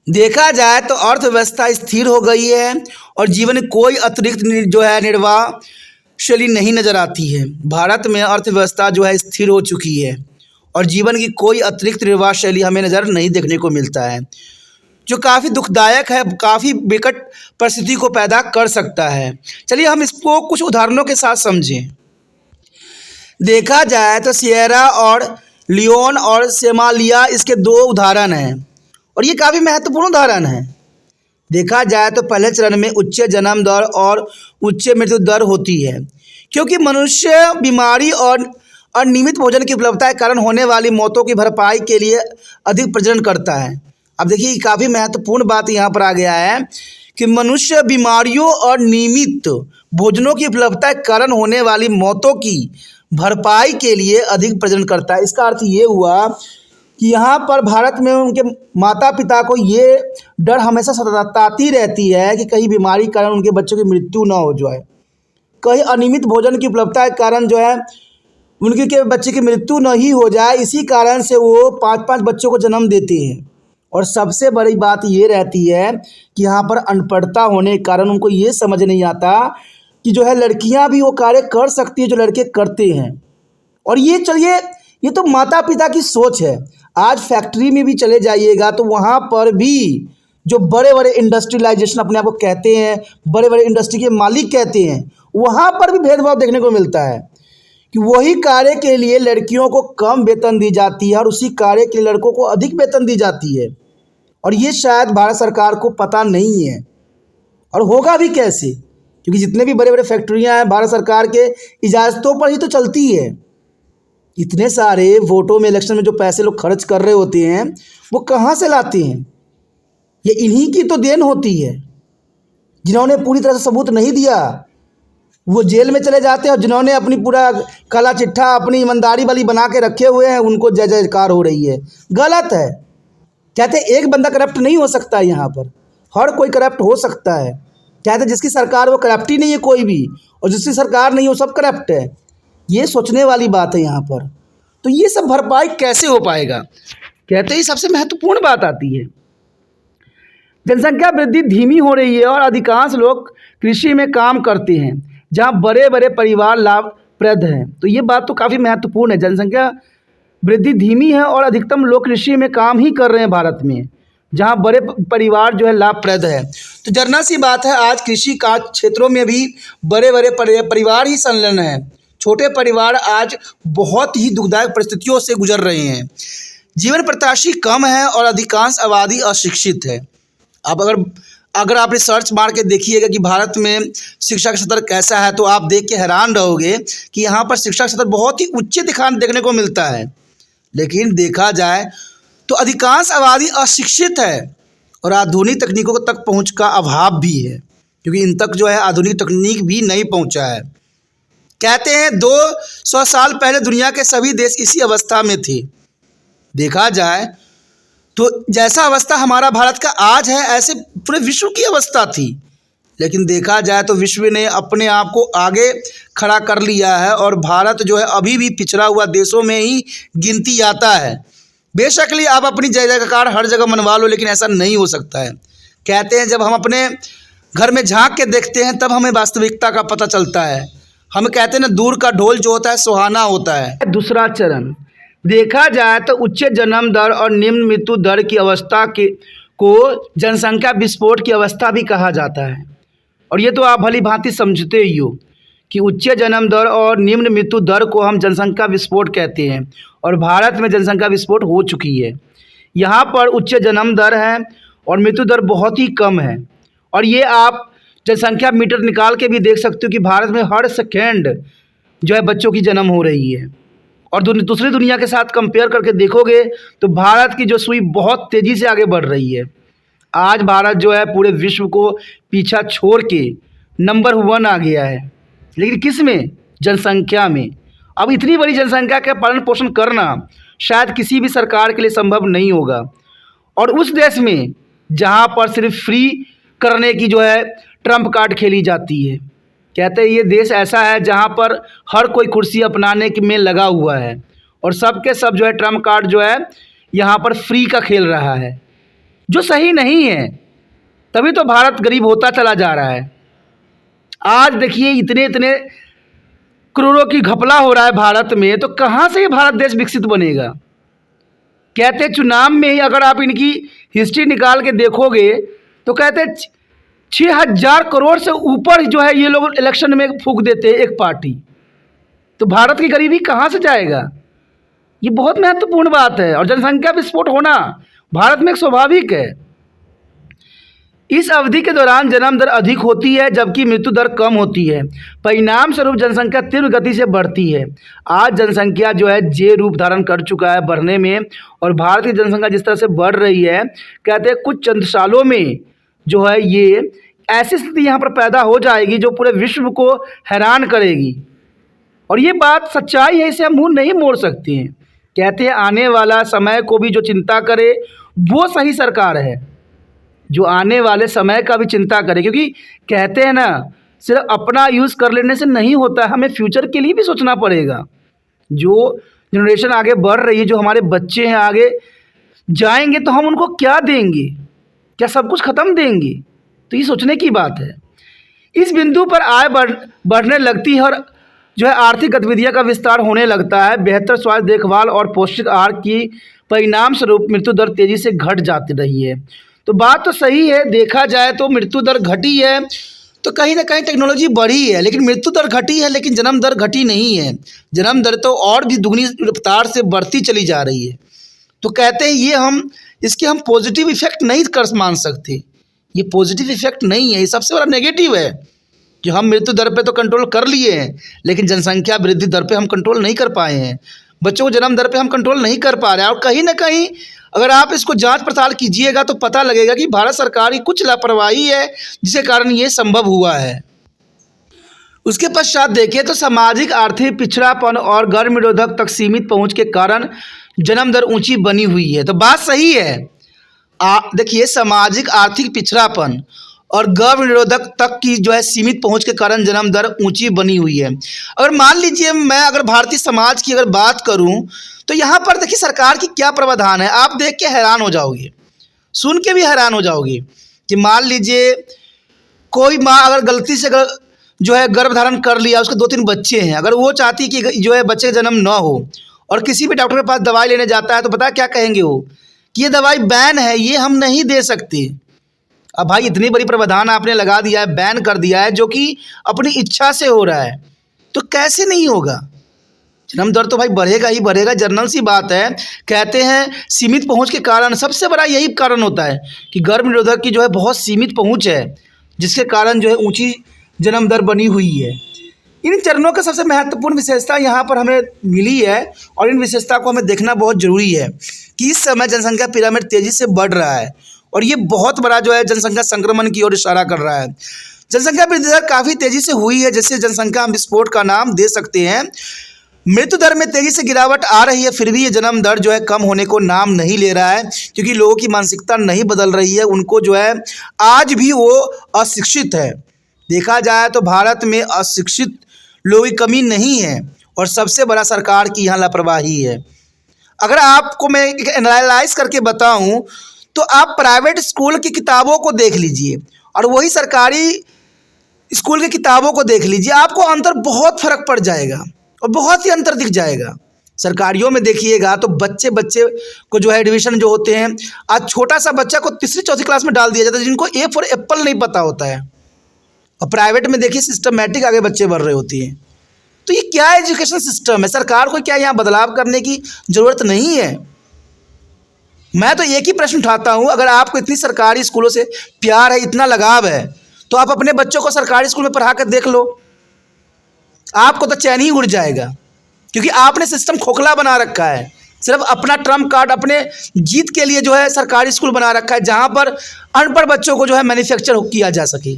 A: देखा जाए तो अर्थव्यवस्था स्थिर हो गई है और जीवन में कोई अतिरिक्त जो है निर्वाह शैली नहीं नज़र आती है। भारत में अर्थव्यवस्था जो है स्थिर हो चुकी है और जीवन की कोई अतिरिक्त निर्वाह शैली हमें नज़र नहीं देखने को मिलता है, जो काफ़ी दुखदायक है, काफ़ी विकट परिस्थिति को पैदा कर सकता है। चलिए हम इसको कुछ उदाहरणों के साथ समझें। देखा जाए तो सिएरा और लियोन और सोमालिया इसके दो उदाहरण हैं और ये काफ़ी महत्वपूर्ण उदाहरण है। देखा जाए तो पहले चरण में उच्च जन्म दर और उच्च मृत्यु दर होती है, क्योंकि मनुष्य बीमारी और अनियमित भोजन की उपलब्धता के कारण होने वाली मौतों की भरपाई के लिए अधिक प्रजनन करता है। अब देखिए काफ़ी महत्वपूर्ण बात यहाँ पर आ गया है कि मनुष्य बीमारियों और नियमित भोजनों की उपलब्धता के कारण होने वाली मौतों की भरपाई के लिए अधिक प्रजनन करता है। इसका अर्थ ये हुआ कि यहाँ पर भारत में उनके माता पिता को ये डर हमेशा सताती रहती है कि कहीं बीमारी के कारण उनके बच्चों की मृत्यु ना हो जाए, कहीं अनियमित भोजन की उपलब्धता के कारण जो है उनके बच्चे की मृत्यु नहीं हो जाए। इसी कारण से वो 5-5 बच्चों को जन्म देते हैं। और सबसे बड़ी बात ये रहती है कि यहाँ पर अनपढ़ता होने के कारण उनको ये समझ नहीं आता कि जो है लड़कियाँ भी वो कार्य कर सकती है जो लड़के करते हैं। और ये चलिए ये तो माता पिता की सोच है। आज फैक्ट्री में भी चले जाइएगा तो वहाँ पर भी जो बड़े बड़े इंडस्ट्रियलाइजेशन अपने आप को कहते हैं, बड़े बड़े इंडस्ट्री के मालिक कहते हैं, वहाँ पर भी भेदभाव देखने को मिलता है कि वही कार्य के लिए लड़कियों को कम वेतन दी जाती है और उसी कार्य के लिए लड़कों को अधिक वेतन दी जाती है। और ये शायद भारत सरकार को पता नहीं है और होगा भी कैसे, क्योंकि जितने भी बड़े बड़े फैक्ट्रियाँ हैं भारत सरकार के इजाज़तों पर ही तो चलती है। इतने सारे वोटों में इलेक्शन में जो पैसे लोग खर्च कर रहे होते हैं वो कहाँ से लाते हैं? ये इन्हीं की तो देन होती है। जिन्होंने पूरी तरह से सबूत नहीं दिया वो जेल में चले जाते हैं और जिन्होंने अपनी पूरा काला चिट्ठा अपनी ईमानदारी वाली बना के रखे हुए हैं उनको जय जयकार हो रही है। गलत है। कहते एक बंदा करप्ट नहीं हो सकता, यहाँ पर हर कोई करप्ट हो सकता है। कहते जिसकी सरकार वो करप्ट ही नहीं है कोई भी, और जिसकी सरकार नहीं वो सब करप्ट है। ये सोचने वाली बात है यहाँ पर। तो ये सब भरपाई कैसे हो पाएगा? कहते ही सबसे महत्वपूर्ण बात आती है, जनसंख्या वृद्धि धीमी हो रही है और अधिकांश लोग कृषि में काम करते हैं जहाँ बड़े बड़े परिवार लाभप्रद हैं। तो ये बात तो काफ़ी महत्वपूर्ण है। जनसंख्या वृद्धि धीमी है और अधिकतम लोग कृषि में काम ही कर रहे हैं भारत में, जहाँ बड़े परिवार जो है लाभप्रद है। तो जरना सी बात है, आज कृषि का क्षेत्रों में भी बड़े बड़े परिवार ही संलग्न हैं। छोटे परिवार आज बहुत ही दुखदायक परिस्थितियों से गुजर रहे हैं। जीवन प्रत्याशी कम है और अधिकांश आबादी अशिक्षित है। अब अगर आप रिसर्च मार के देखिएगा कि भारत में शिक्षा का स्तर कैसा है तो आप देख के हैरान रहोगे कि यहाँ पर शिक्षा का स्तर बहुत ही उच्च देखने को मिलता है। लेकिन देखा जाए तो अधिकांश आबादी अशिक्षित है और आधुनिक तकनीकों तक पहुँच का अभाव भी है, क्योंकि इन तक जो है आधुनिक तकनीक भी नहीं पहुँचा है। कहते हैं 200 साल पहले दुनिया के सभी देश इसी अवस्था में थे। देखा जाए तो जैसा अवस्था हमारा भारत का आज है ऐसे पूरे विश्व की अवस्था थी। लेकिन देखा जाए तो विश्व ने अपने आप को आगे खड़ा कर लिया है और भारत जो है अभी भी पिछड़ा हुआ देशों में ही गिनती आता है। बेशक लिए आप अपनी जय जयकार हर जगह मनवा लो, लेकिन ऐसा नहीं हो सकता है। कहते हैं जब हम अपने घर में झांक के देखते हैं तब हमें वास्तविकता का पता चलता है। हम कहते हैं ना, दूर का ढोल जो होता है सुहाना होता है। दूसरा चरण देखा जाए तो उच्च जन्म दर और निम्न मृत्यु दर की अवस्था को जनसंख्या विस्फोट की अवस्था भी कहा जाता है। और ये तो आप भली भांति समझते ही हो कि उच्च जन्म दर और निम्न मृत्यु दर को हम जनसंख्या विस्फोट कहते हैं और भारत में जनसंख्या विस्फोट हो चुकी है। यहाँ पर उच्च जन्म दर है और मृत्यु दर बहुत ही कम है। और ये आप जनसंख्या मीटर निकाल के भी देख सकते हो कि भारत में हर सेकेंड जो है बच्चों की जन्म हो रही है। और दूसरी दुनिया के साथ कंपेयर करके देखोगे तो भारत की जो सुई बहुत तेज़ी से आगे बढ़ रही है। आज भारत जो है पूरे विश्व को पीछा छोड़ के नंबर 1 आ गया है। लेकिन किस में? जनसंख्या में। अब इतनी बड़ी जनसंख्या का पालन पोषण करना शायद किसी भी सरकार के लिए संभव नहीं होगा। और उस देश में जहाँ पर सिर्फ फ्री करने की जो है ट्रम्प कार्ड खेली जाती है। कहते हैं ये देश ऐसा है जहाँ पर हर कोई कुर्सी अपनाने में लगा हुआ है और सब के सब जो है ट्रम्प कार्ड जो है यहाँ पर फ्री का खेल रहा है, जो सही नहीं है। तभी तो भारत गरीब होता चला जा रहा है। आज देखिए इतने इतने करोड़ों की घपला हो रहा है भारत में, तो कहाँ से ये भारत देश विकसित बनेगा? कहते हैं चुनाव में ही अगर आप इनकी हिस्ट्री निकाल के देखोगे तो कहते हैं 6,000 करोड़ से ऊपर जो है ये लोग इलेक्शन में फूंक देते हैं एक पार्टी। तो भारत की गरीबी कहाँ से जाएगा? ये बहुत महत्वपूर्ण बात है। और जनसंख्या विस्फोट होना भारत में एक स्वाभाविक है। इस अवधि के दौरान जन्म दर अधिक होती है जबकि मृत्यु दर कम होती है। परिणाम स्वरूप जनसंख्या तीव्र गति से बढ़ती है। आज जनसंख्या जो है जे रूप धारण कर चुका है बढ़ने में, और भारत की जनसंख्या जिस तरह से बढ़ रही है, कहते हैं कुछ चंद सालों में जो है ये ऐसी स्थिति यहाँ पर पैदा हो जाएगी जो पूरे विश्व को हैरान करेगी। और ये बात सच्चाई है, इसे हम मुँह नहीं मोड़ सकते हैं। कहते हैं आने वाला समय को भी जो चिंता करे वो सही सरकार है, जो आने वाले समय का भी चिंता करे। क्योंकि कहते हैं ना, सिर्फ अपना यूज़ कर लेने से नहीं होता, हमें फ्यूचर के लिए भी सोचना पड़ेगा। जो जनरेशन आगे बढ़ रही है, जो हमारे बच्चे हैं आगे जाएंगे तो हम उनको क्या देंगे? क्या सब कुछ ख़त्म देंगे? तो ये सोचने की बात है। इस बिंदु पर आय बढ़ने लगती है और जो है आर्थिक गतिविधियों का विस्तार होने लगता है। बेहतर स्वास्थ्य देखभाल और पौष्टिक आहार की परिणाम स्वरूप मृत्यु दर तेज़ी से घट जाती रही है। तो बात तो सही है, देखा जाए तो मृत्यु दर घटी है तो कहीं ना कहीं टेक्नोलॉजी बढ़ी है, लेकिन मृत्यु दर घटी है लेकिन जन्म दर घटी नहीं है। जन्म दर तो और भी दुगनी रफ्तार से बढ़ती चली जा रही है। तो कहते हैं ये इसके हम पॉजिटिव इफेक्ट नहीं कर मान सकते। ये पॉजिटिव इफेक्ट नहीं है, ये सबसे बड़ा नेगेटिव है कि हम मृत्यु दर पे तो कंट्रोल कर लिए हैं लेकिन जनसंख्या वृद्धि दर पे हम कंट्रोल नहीं कर पाए हैं। बच्चों को जन्म दर पे हम कंट्रोल नहीं कर पा रहे हैं। और कहीं ना कहीं अगर आप इसको जांच पड़ताल कीजिएगा तो पता लगेगा कि भारत सरकार की कुछ लापरवाही है जिसके कारण ये संभव हुआ है। उसके पश्चात देखें तो सामाजिक आर्थिक पिछड़ापन और गर्भ निरोधक तक सीमित पहुंच के कारण जन्म दर ऊंची बनी हुई है। तो बात सही है। देखिए सामाजिक आर्थिक पिछड़ापन और गर्भ निरोधक तक की जो है सीमित पहुंच के कारण जन्म दर ऊंची बनी हुई है। अगर मान लीजिए मैं अगर भारतीय समाज की अगर बात करूं तो यहाँ पर देखिए सरकार की क्या प्रावधान है, आप देख के हैरान हो जाओगे, सुन के भी हैरान हो जाओगे कि मान लीजिए कोई माँ अगर गलती से जो है गर्भ धारण कर लिया, उसके 2-3 बच्चे हैं, अगर वो चाहती कि जो है बच्चे का जन्म ना हो और किसी भी डॉक्टर के पास दवाई लेने जाता है तो पता क्या कहेंगे वो कि ये दवाई बैन है, ये हम नहीं दे सकते। अब भाई इतनी बड़ी प्रावधान आपने लगा दिया है, बैन कर दिया है, जो कि अपनी इच्छा से हो रहा है, तो कैसे नहीं होगा? जन्म दर तो भाई बढ़ेगा ही बढ़ेगा, जनरल सी बात है। कहते हैं सीमित पहुंच के कारण, सबसे बड़ा यही कारण होता है कि गर्भ निरोधक की जो है बहुत सीमित पहुंच है जिसके कारण जो है ऊंची जन्म दर बनी हुई है। इन चरणों का सबसे महत्वपूर्ण विशेषता यहाँ पर हमें मिली है और इन विशेषता को हमें देखना बहुत ज़रूरी है कि इस समय जनसंख्या पिरामिड तेज़ी से बढ़ रहा है और ये बहुत बड़ा जो है जनसंख्या संक्रमण की ओर इशारा कर रहा है। जनसंख्या वृद्धि दर काफ़ी तेज़ी से हुई है, जिससे जनसंख्या विस्फोट का नाम दे सकते हैं। मृत्यु दर में तेज़ी से गिरावट आ रही है, फिर भी ये जन्म दर जो है कम होने को नाम नहीं ले रहा है क्योंकि लोगों की मानसिकता नहीं बदल रही है। उनको जो है आज भी वो अशिक्षित है। देखा जाए तो भारत में अशिक्षित लोगों की कमी नहीं है और सबसे बड़ा सरकार की यहाँ लापरवाही है। अगर आपको मैं एक एनालाइज करके बताऊं तो आप प्राइवेट स्कूल की किताबों को देख लीजिए और वही सरकारी स्कूल की किताबों को देख लीजिए, आपको अंतर बहुत फ़र्क पड़ जाएगा और बहुत ही अंतर दिख जाएगा। सरकारियों में देखिएगा तो बच्चे को जो है एडमिशन जो होते हैं, आज छोटा सा बच्चा को 3री-4थी क्लास में डाल दिया जाता है जिनको ए फॉर एप्पल नहीं पता होता है। और प्राइवेट में देखिए सिस्टमेटिक आगे बच्चे बढ़ रहे होती हैं। तो ये क्या एजुकेशन सिस्टम है? सरकार को क्या यहाँ बदलाव करने की ज़रूरत नहीं है? मैं तो एक ही प्रश्न उठाता हूँ, अगर आपको इतनी सरकारी स्कूलों से प्यार है, इतना लगाव है, तो आप अपने बच्चों को सरकारी स्कूल में पढ़ा कर देख लो, आपको तो चैन ही उड़ जाएगा। क्योंकि आपने सिस्टम खोखला बना रखा है, सिर्फ अपना ट्रम्प कार्ड, अपने जीत के लिए जो है सरकारी स्कूल बना रखा है, जहाँ पर अनपढ़ बच्चों को जो है मैन्युफैक्चर किया जा सके।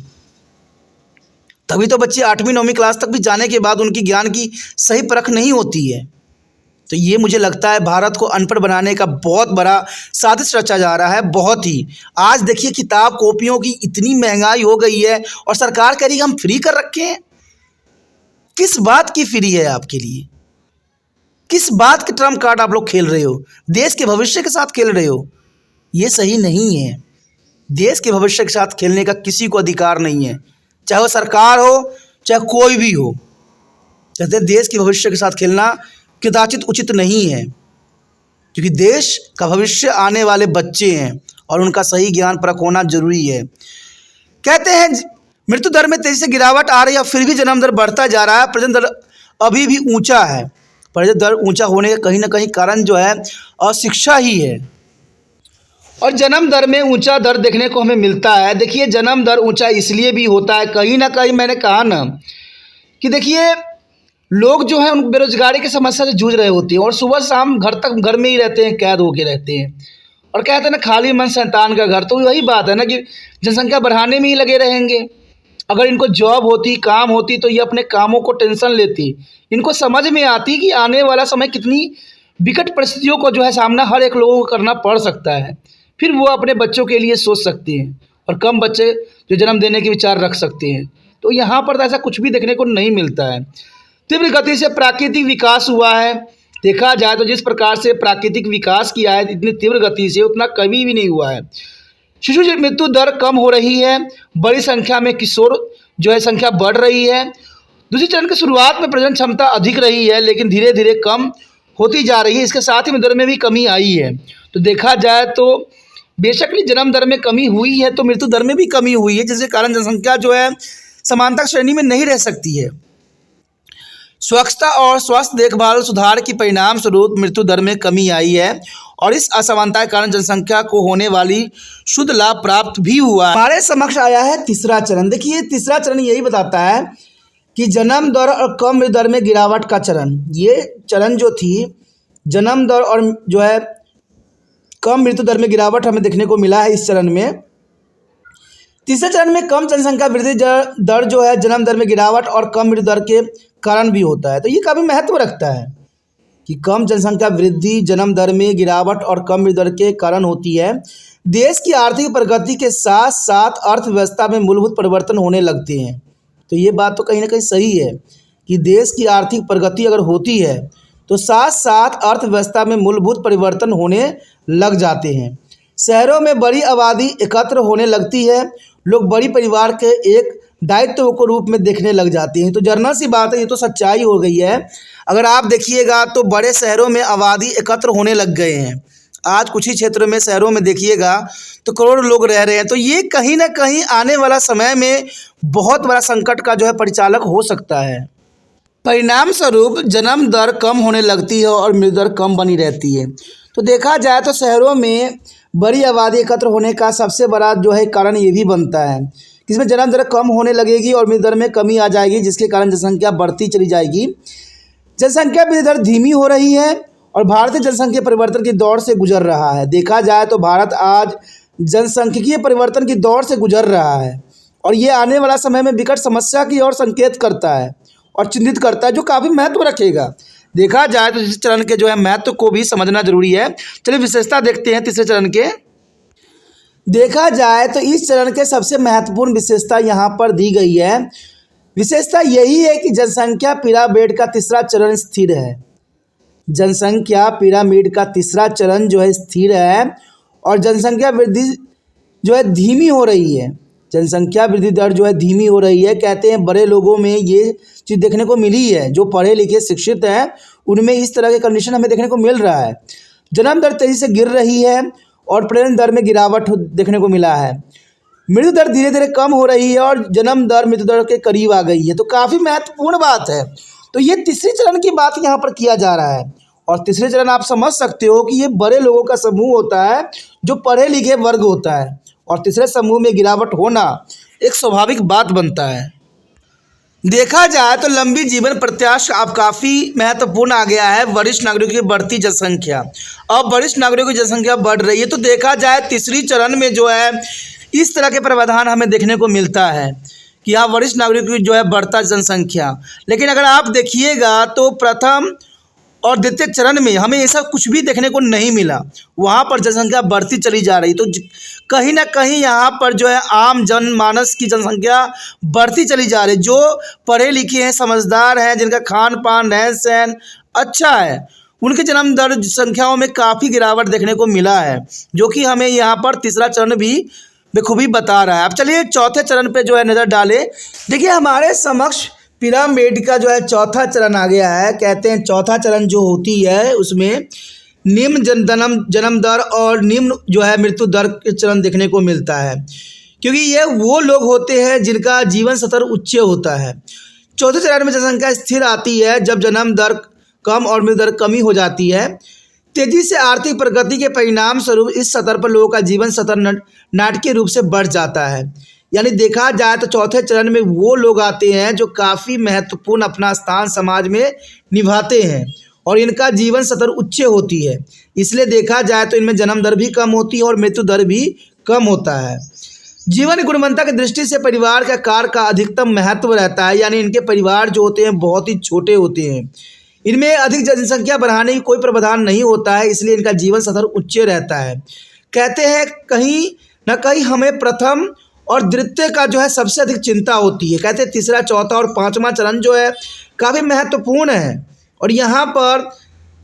A: तभी तो बच्चे 8वीं 9वीं क्लास तक भी जाने के बाद उनकी ज्ञान की सही परख नहीं होती है। तो ये मुझे लगता है भारत को अनपढ़ बनाने का बहुत बड़ा साजिश रचा जा रहा है, बहुत ही। आज देखिए किताब कॉपियों की इतनी महंगाई हो गई है और सरकार कह रही है हम फ्री कर रखे हैं। किस बात की फ्री है आपके लिए? किस बात के ट्रम्प कार्ड आप लोग खेल रहे हो? देश के भविष्य के साथ खेल रहे हो, ये सही नहीं है। देश के भविष्य के साथ खेलने का किसी को अधिकार नहीं है, चाहे वो सरकार हो, चाहे कोई भी हो। कहते हैं देश के भविष्य के साथ खेलना कदाचित उचित नहीं है, क्योंकि देश का भविष्य आने वाले बच्चे हैं और उनका सही ज्ञान परख होना जरूरी है। कहते हैं मृत्यु दर में तेजी से गिरावट आ रही है, फिर भी जन्म दर बढ़ता जा रहा है। प्रजनन दर अभी भी ऊंचा है। प्रजनन दर ऊंचा होने का कहीं ना कहीं कारण जो है अशिक्षा ही है। और जन्म दर में ऊंचा दर देखने को हमें मिलता है। देखिए जन्म दर ऊंचा इसलिए भी होता है, कहीं ना कहीं मैंने कहा ना कि देखिए लोग जो है उन बेरोजगारी की समस्या से जूझ रहे होते हैं और सुबह शाम घर में ही रहते हैं, कैद होके रहते हैं। और कहते हैं ना खाली मन शैतान का घर, तो वही बात है ना कि जनसंख्या बढ़ाने में ही लगे रहेंगे। अगर इनको जॉब होती, काम होती, तो ये अपने कामों को टेंशन लेती। इनको समझ में आती कि आने वाला समय कितनी विकट परिस्थितियों को जो है सामना हर एक लोगों को करना पड़ सकता है। फिर वो अपने बच्चों के लिए सोच सकते हैं और कम बच्चे जो जन्म देने के विचार रख सकते हैं। तो यहाँ पर तो ऐसा कुछ भी देखने को नहीं मिलता है। तीव्र गति से प्राकृतिक विकास हुआ है। देखा जाए तो जिस प्रकार से प्राकृतिक विकास किया है इतनी तीव्र गति से उतना कभी भी नहीं हुआ है। शिशु मृत्यु दर कम हो रही है, बड़ी संख्या में किशोर जो है संख्या बढ़ रही है। दूसरे चरण की शुरुआत में प्रजनन क्षमता अधिक रही है, लेकिन धीरे धीरे कम होती जा रही है। इसके साथ ही दर में भी कमी आई है। तो देखा जाए तो बेशक ही जन्म दर में कमी हुई है, तो मृत्यु दर में भी कमी हुई है, जिसके कारण जनसंख्या जो है समानता श्रेणी में नहीं रह सकती है। स्वच्छता और स्वास्थ्य देखभाल सुधार के परिणाम स्वरूप मृत्यु दर में कमी आई है और इस असमानता के कारण जनसंख्या को होने वाली शुद्ध लाभ प्राप्त भी हुआ। हमारे समक्ष आया है तीसरा चरण। देखिए तीसरा चरण यही बताता है कि जन्म दर और कम मृत्यु दर में गिरावट का चरण। ये चरण जो थी जन्म दर और जो है कम मृत्यु दर में गिरावट हमें देखने को मिला है इस चरण में। तीसरे चरण में कम जनसंख्या वृद्धि दर जो है जन्म दर में गिरावट और कम मृत्यु दर के कारण भी होता है। तो ये काफ़ी महत्व रखता है कि कम जनसंख्या वृद्धि जन्म दर में गिरावट और कम मृत्यु दर के कारण होती है। देश की आर्थिक प्रगति के साथ साथ अर्थव्यवस्था में मूलभूत परिवर्तन होने लगते हैं। तो ये बात तो कहीं ना कहीं सही है कि देश की आर्थिक प्रगति अगर होती है तो साथ साथ अर्थव्यवस्था में मूलभूत परिवर्तन होने लग जाते हैं। शहरों में बड़ी आबादी एकत्र होने लगती है, लोग बड़ी परिवार के एक दायित्व को रूप में देखने लग जाते हैं। तो जर्नल सी बात है, ये तो सच्चाई हो गई है। अगर आप देखिएगा तो बड़े शहरों में आबादी एकत्र होने लग गए हैं। आज कुछ ही क्षेत्रों में शहरों में देखिएगा तो करोड़ों लोग रह रहे हैं। तो ये कहीं ना कहीं आने वाला समय में बहुत बड़ा संकट का जो है परिचालक हो सकता है। परिणाम स्वरूप जन्म दर कम होने लगती है और मृत्यु दर कम बनी रहती है। तो देखा जाए तो शहरों में बड़ी आबादी एकत्र होने का सबसे बड़ा जो है कारण ये भी बनता है कि इसमें जन्म दर कम होने लगेगी और मृत्यु दर में कमी आ जाएगी, जिसके कारण जनसंख्या बढ़ती चली जाएगी। जनसंख्या वृद्धि दर धीमी हो रही है और भारतीय जनसंख्या परिवर्तन की दौर से गुजर रहा है। देखा जाए तो भारत आज जनसांख्यिकीय परिवर्तन की दौर से गुजर रहा है और ये आने वाला समय में विकट समस्या की ओर संकेत करता है और चिन्हित करता है, जो काफ़ी महत्व रखेगा। देखा जाए तो इस चरण के जो है महत्व को भी समझना जरूरी है। चलिए विशेषता देखते हैं तीसरे चरण के। देखा जाए तो इस चरण के सबसे महत्वपूर्ण विशेषता यहाँ पर दी गई है। विशेषता यही है कि जनसंख्या पिरामिड का तीसरा चरण स्थिर है। जनसंख्या पिरामिड का तीसरा चरण जो है स्थिर है और जनसंख्या वृद्धि जो है धीमी हो रही है। जनसंख्या वृद्धि दर जो है धीमी हो रही है। कहते हैं बड़े लोगों में ये चीज़ देखने को मिली है, जो पढ़े लिखे शिक्षित हैं उनमें इस तरह के कंडीशन हमें देखने को मिल रहा है। जन्म दर तेजी से गिर रही है और प्रजनन दर में गिरावट देखने को मिला है। मृत्यु दर धीरे धीरे कम हो रही है और जन्म दर मृत्यु दर के करीब आ गई है। तो काफ़ी महत्वपूर्ण बात है। तो ये तीसरी चरण की बात यहाँ पर किया जा रहा है और तीसरे चरण आप समझ सकते हो कि ये बड़े लोगों का समूह होता है, जो पढ़े लिखे वर्ग होता है, और तीसरे समूह में गिरावट होना एक स्वाभाविक बात बनता है। देखा जाए तो लंबी जीवन प्रत्याशा अब काफ़ी महत्वपूर्ण आ गया है। वरिष्ठ नागरिकों की बढ़ती जनसंख्या, अब वरिष्ठ नागरिकों की जनसंख्या बढ़ रही है, तो देखा जाए तीसरी चरण में जो है इस तरह के प्रावधान हमें देखने को मिलता है कि यहाँ वरिष्ठ नागरिकों की जो है बढ़ता जनसंख्या। लेकिन अगर आप देखिएगा तो प्रथम और द्वितीय चरण में हमें ऐसा कुछ भी देखने को नहीं मिला, वहाँ पर जनसंख्या बढ़ती चली जा रही। तो कहीं ना कहीं यहाँ पर जो है आम जनमानस की जनसंख्या बढ़ती चली जा रही। जो पढ़े लिखे हैं, समझदार हैं, जिनका खान पान रहन सहन अच्छा है, उनके जन्म दर संख्याओं में काफ़ी गिरावट देखने को मिला है, जो कि हमें यहाँ पर तीसरा चरण भी बखूबी बता रहा है। अब चलिए चौथे चरण पे जो है नज़र डालें। देखिए हमारे समक्ष पिरामिड का जो है चौथा चरण आ गया है। कहते हैं चौथा चरण जो होती है उसमें निम्न जन्म दर और निम्न जो है मृत्यु दर के चरण देखने को मिलता है, क्योंकि ये वो लोग होते हैं जिनका जीवन स्तर उच्च होता है। चौथे चरण में जनसंख्या स्थिर आती है जब जन्म दर कम और मृत्यु दर कमी हो जाती है। तेजी से आर्थिक प्रगति के परिणाम स्वरूप इस स्तर पर लोगों का जीवन स्तर नाटकीय रूप से बढ़ जाता है। यानी देखा जाए तो चौथे चरण में वो लोग आते हैं जो काफ़ी महत्वपूर्ण अपना स्थान समाज में निभाते हैं और इनका जीवन स्तर उच्च होती है। इसलिए देखा जाए तो इनमें जन्म दर भी कम होती है और मृत्यु दर भी कम होता है। जीवन गुणवत्ता की दृष्टि से परिवार का आकार का अधिकतम महत्व रहता है, यानी इनके परिवार जो होते हैं बहुत ही छोटे होते हैं। इनमें अधिक जनसंख्या बढ़ाने की कोई प्रावधान नहीं होता है, इसलिए इनका जीवन स्तर उच्च रहता है। कहते हैं कहीं ना कहीं हमें प्रथम और द्वितीय का जो है सबसे अधिक चिंता होती है। कहते हैं तीसरा, चौथा और पांचवा चरण जो है काफ़ी महत्वपूर्ण है, और यहाँ पर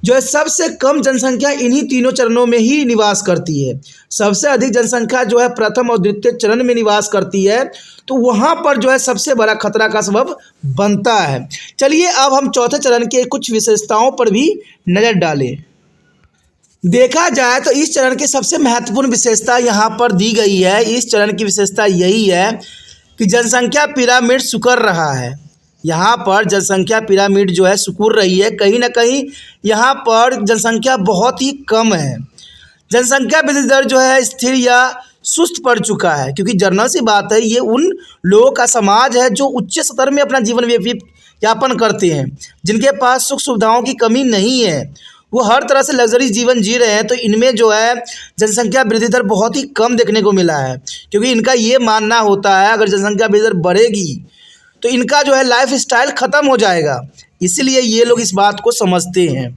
A: जो है सबसे कम जनसंख्या इन्हीं तीनों चरणों में ही निवास करती है। सबसे अधिक जनसंख्या जो है प्रथम और द्वितीय चरण में निवास करती है, तो वहाँ पर जो है सबसे बड़ा खतरा का सबब बनता है। चलिए अब हम चौथे चरण के कुछ विशेषताओं पर भी नज़र डालें। देखा जाए तो इस चरण की सबसे महत्वपूर्ण विशेषता यहाँ पर दी गई है। इस चरण की विशेषता यही है कि जनसंख्या पिरामिड सिकुड़ रहा है। यहाँ पर जनसंख्या पिरामिड जो है सिकुड़ रही है। कहीं ना कहीं यहाँ पर जनसंख्या बहुत ही कम है। जनसंख्या वृद्धि दर जो है स्थिर या सुस्त पड़ चुका है, क्योंकि जनरल सी बात है ये उन लोगों का समाज है जो उच्च स्तर में अपना जीवन यापन करते हैं, जिनके पास सुख सुविधाओं की कमी नहीं है, वो हर तरह से लग्जरी जीवन जी रहे हैं। तो इनमें जो है जनसंख्या वृद्धि दर बहुत ही कम देखने को मिला है, क्योंकि इनका ये मानना होता है अगर जनसंख्या वृद्धि दर बढ़ेगी तो इनका जो है लाइफ स्टाइल ख़त्म हो जाएगा। इसीलिए ये लोग इस बात को समझते हैं।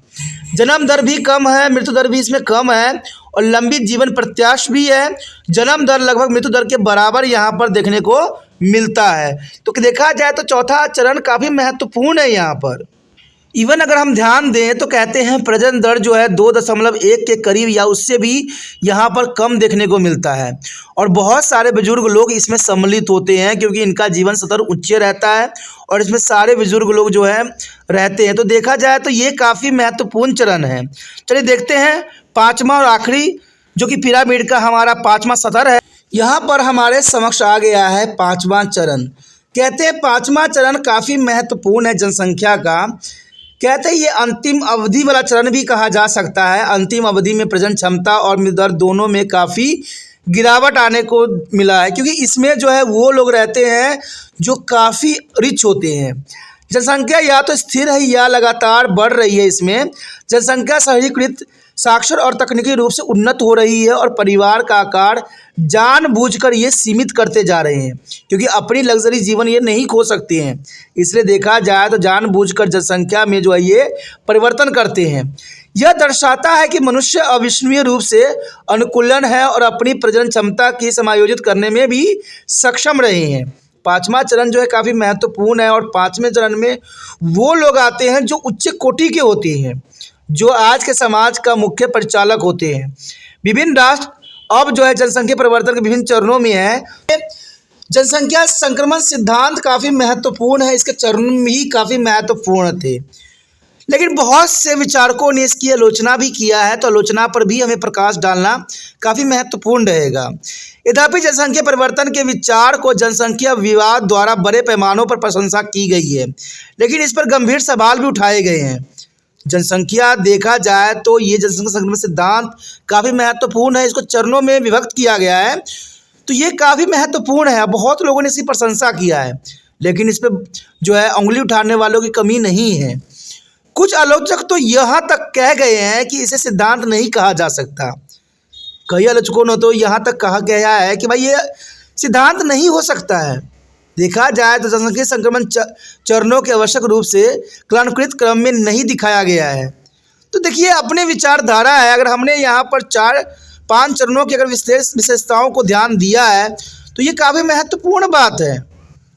A: जन्म दर भी कम है, मृत्यु दर भी इसमें कम है, और लंबी जीवन प्रत्याशा भी है। जन्म दर लगभग मृत्यु दर के बराबर यहाँ पर देखने को मिलता है। तो देखा जाए तो चौथा चरण काफ़ी महत्वपूर्ण है। यहाँ पर इवन अगर हम ध्यान दें तो कहते हैं प्रजनन दर जो है 2.1 के करीब या उससे भी यहाँ पर कम देखने को मिलता है, और बहुत सारे बुजुर्ग लोग इसमें सम्मिलित होते हैं, क्योंकि इनका जीवन स्तर उच्च रहता है और इसमें सारे बुजुर्ग लोग जो है रहते हैं। तो देखा जाए तो ये काफ़ी महत्वपूर्ण चरण है। चलिए देखते हैं पाँचवा और आखिरी जो कि पिरामिड का हमारा पाँचवा स्तर है। यहाँ पर हमारे समक्ष आ गया है पाँचवा चरण। कहते हैं पाँचवा चरण काफ़ी महत्वपूर्ण है जनसंख्या का। कहते हैं ये अंतिम अवधि वाला चरण भी कहा जा सकता है। अंतिम अवधि में प्रजनन क्षमता और मृत्यु दर दोनों में काफ़ी गिरावट आने को मिला है, क्योंकि इसमें जो है वो लोग रहते हैं जो काफ़ी रिच होते हैं। जनसंख्या या तो स्थिर है या लगातार बढ़ रही है। इसमें जनसंख्या शहरीकृत, साक्षर और तकनीकी रूप से उन्नत हो रही है, और परिवार का आकार जानबूझकर ये सीमित करते जा रहे हैं, क्योंकि अपनी लग्जरी जीवन ये नहीं खो सकते हैं। इसलिए देखा जाए तो जानबूझकर जनसंख्या में जो है ये परिवर्तन करते हैं। यह दर्शाता है कि मनुष्य अविश्वसनीय रूप से अनुकूलन है और अपनी प्रजनन क्षमता की समायोजित करने में भी सक्षम रहे हैं। पाँचवा चरण जो है काफ़ी महत्वपूर्ण है, और पाँचवें चरण में वो लोग आते हैं जो उच्च कोटि के होते हैं, जो आज के समाज का मुख्य परिचालक होते हैं। विभिन्न राष्ट्र अब जो है जनसंख्या परिवर्तन के विभिन्न चरणों में है। जनसंख्या संक्रमण सिद्धांत काफ़ी महत्वपूर्ण है, इसके चरण भी काफ़ी महत्वपूर्ण थे, लेकिन बहुत से विचारकों ने इसकी आलोचना भी किया है, तो आलोचना पर भी हमें प्रकाश डालना काफ़ी महत्वपूर्ण रहेगा। यद्यपि जनसंख्या परिवर्तन के विचार को जनसंख्या विवाद द्वारा बड़े पैमानों पर प्रशंसा की गई है, लेकिन इस पर गंभीर सवाल भी उठाए गए हैं। जनसंख्या देखा जाए तो ये जनसंख्या संक्रमण सिद्धांत काफ़ी महत्वपूर्ण है। इसको चरणों में विभक्त किया गया है, तो ये काफ़ी महत्वपूर्ण है। बहुत लोगों ने इसकी प्रशंसा किया है, लेकिन इस पर जो है उंगली उठाने वालों की कमी नहीं है। कुछ आलोचक तो यहाँ तक कह गए हैं कि इसे सिद्धांत नहीं कहा जा सकता। कई आलोचकों ने तो यहाँ तक कहा गया है कि भाई ये सिद्धांत नहीं हो सकता है। देखा जाए तो जनसंख्या संक्रमण चरणों के आवश्यक रूप से क्लानुकृत क्रम में नहीं दिखाया गया है। तो देखिए, अपने विचारधारा है। अगर हमने यहाँ पर 4-5 चरणों की अगर विशेषताओं को ध्यान दिया है तो ये काफ़ी महत्वपूर्ण बात है।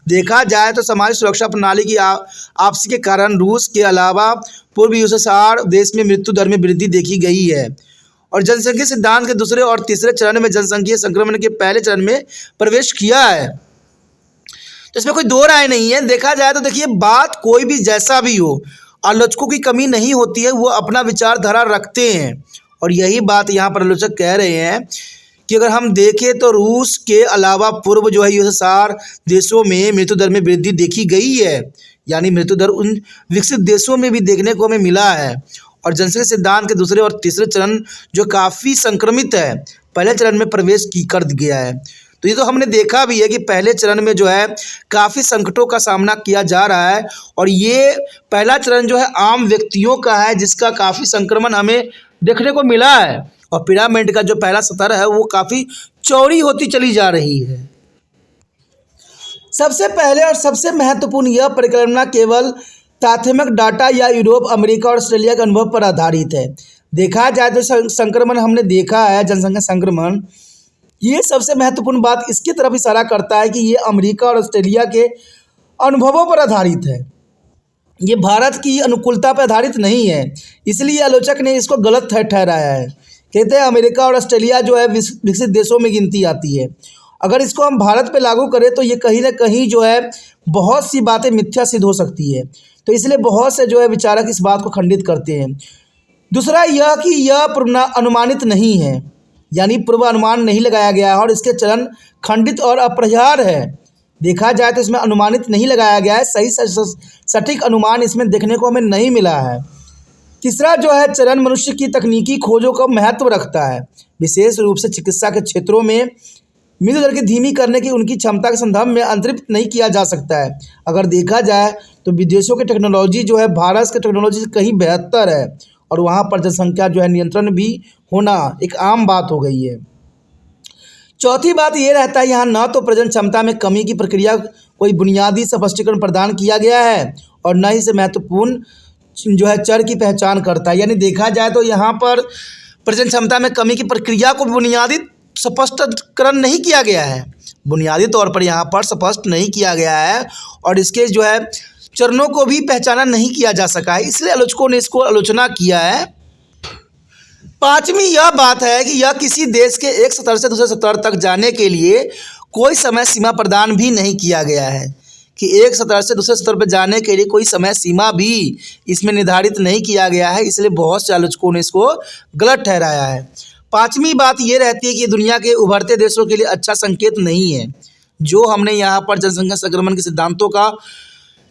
A: देखा जाए तो समाज सुरक्षा प्रणाली की आपसी के कारण रूस के अलावा पूर्व यूएसएसआर देश में मृत्यु दर में वृद्धि देखी गई है, और जनसंख्या सिद्धांत के दूसरे और तीसरे चरण में जनसंख्या संक्रमण के पहले चरण में प्रवेश किया है। तो इसमें कोई दो राय नहीं है। देखा जाए तो देखिए, बात कोई भी जैसा भी हो, आलोचकों की कमी नहीं होती है, वो अपना विचारधारा रखते हैं। और यही बात यहाँ पर आलोचक कह रहे हैं कि अगर हम देखें तो रूस के अलावा पूर्व जो है यूएसएसआर देशों में मृत्यु दर में वृद्धि देखी गई है, यानी मृत्यु दर उन विकसित देशों में भी देखने को हमें मिला है। और जनसंख्या सिद्धांत के दूसरे और तीसरे चरण जो काफ़ी संक्रमित है, पहले चरण में प्रवेश कर गया है। तो ये तो हमने देखा भी है कि पहले चरण में जो है काफ़ी संकटों का सामना किया जा रहा है, और ये पहला चरण जो है आम व्यक्तियों का है, जिसका काफ़ी संक्रमण हमें देखने को मिला है। और पिरामिड का जो पहला स्तर है वो काफ़ी चौड़ी होती चली जा रही है। सबसे पहले और सबसे महत्वपूर्ण यह परिकल्पना केवल ताथमिक डाटा या यूरोप, अमेरिका और ऑस्ट्रेलिया के अनुभव पर आधारित है। देखा जाए तो संक्रमण हमने देखा है, जनसंख्या संक्रमण, ये सबसे महत्वपूर्ण बात इसकी तरफ इशारा करता है कि ये अमेरिका और ऑस्ट्रेलिया के अनुभवों पर आधारित है। ये भारत की अनुकूलता पर आधारित नहीं है, इसलिए आलोचक ने इसको गलत ठहराया है। कहते हैं अमेरिका और ऑस्ट्रेलिया जो है विकसित देशों में गिनती आती है। अगर इसको हम भारत पे लागू करें तो ये कहीं ना कहीं जो है बहुत सी बातें मिथ्या सिद्ध हो सकती है। तो इसलिए बहुत से जो है विचारक इस बात को खंडित करते हैं। दूसरा यह कि यह अनुमानित नहीं है, यानी पूर्वानुमान नहीं लगाया गया है, और इसके चरण खंडित और अपरिहार्य है। देखा जाए तो इसमें अनुमानित नहीं लगाया गया है, सही सटीक अनुमान इसमें देखने को हमें नहीं मिला है। तीसरा जो है चरण मनुष्य की तकनीकी खोजों का महत्व रखता है, विशेष रूप से चिकित्सा के क्षेत्रों में मृत्यु दर की धीमी करने की उनकी क्षमता के संदर्भ में अंतर्निहित नहीं किया जा सकता है। अगर देखा जाए तो विदेशों की टेक्नोलॉजी जो है भारत की टेक्नोलॉजी से कहीं बेहतर है, और वहाँ पर जनसंख्या जो है नियंत्रण भी होना एक आम बात हो गई है। चौथी बात ये रहता है, यहाँ न तो प्रजनन क्षमता में कमी की प्रक्रिया कोई बुनियादी स्पष्टीकरण प्रदान किया गया है, और न ही से महत्वपूर्ण जो है चर की पहचान करता है। यानी देखा जाए तो यहाँ पर प्रजनन क्षमता में कमी की प्रक्रिया को बुनियादी स्पष्टीकरण नहीं किया गया है, बुनियादी तौर पर यहाँ पर स्पष्ट नहीं किया गया है, और इसके जो है चरणों को भी पहचाना नहीं किया जा सका है, इसलिए आलोचकों ने इसको आलोचना किया है। पांचवी यह बात है कि यह किसी देश के एक स्तर से दूसरे स्तर तक जाने के लिए कोई समय सीमा प्रदान भी नहीं किया गया है, कि एक स्तर से दूसरे स्तर पर जाने के लिए कोई समय सीमा भी इसमें निर्धारित नहीं किया गया है, इसलिए बहुत से आलोचकों ने इसको गलत ठहराया है। पांचवी बात ये रहती है कि दुनिया के उभरते देशों के लिए अच्छा संकेत नहीं है। जो हमने यहाँ पर जनसंख्या संक्रमण के सिद्धांतों का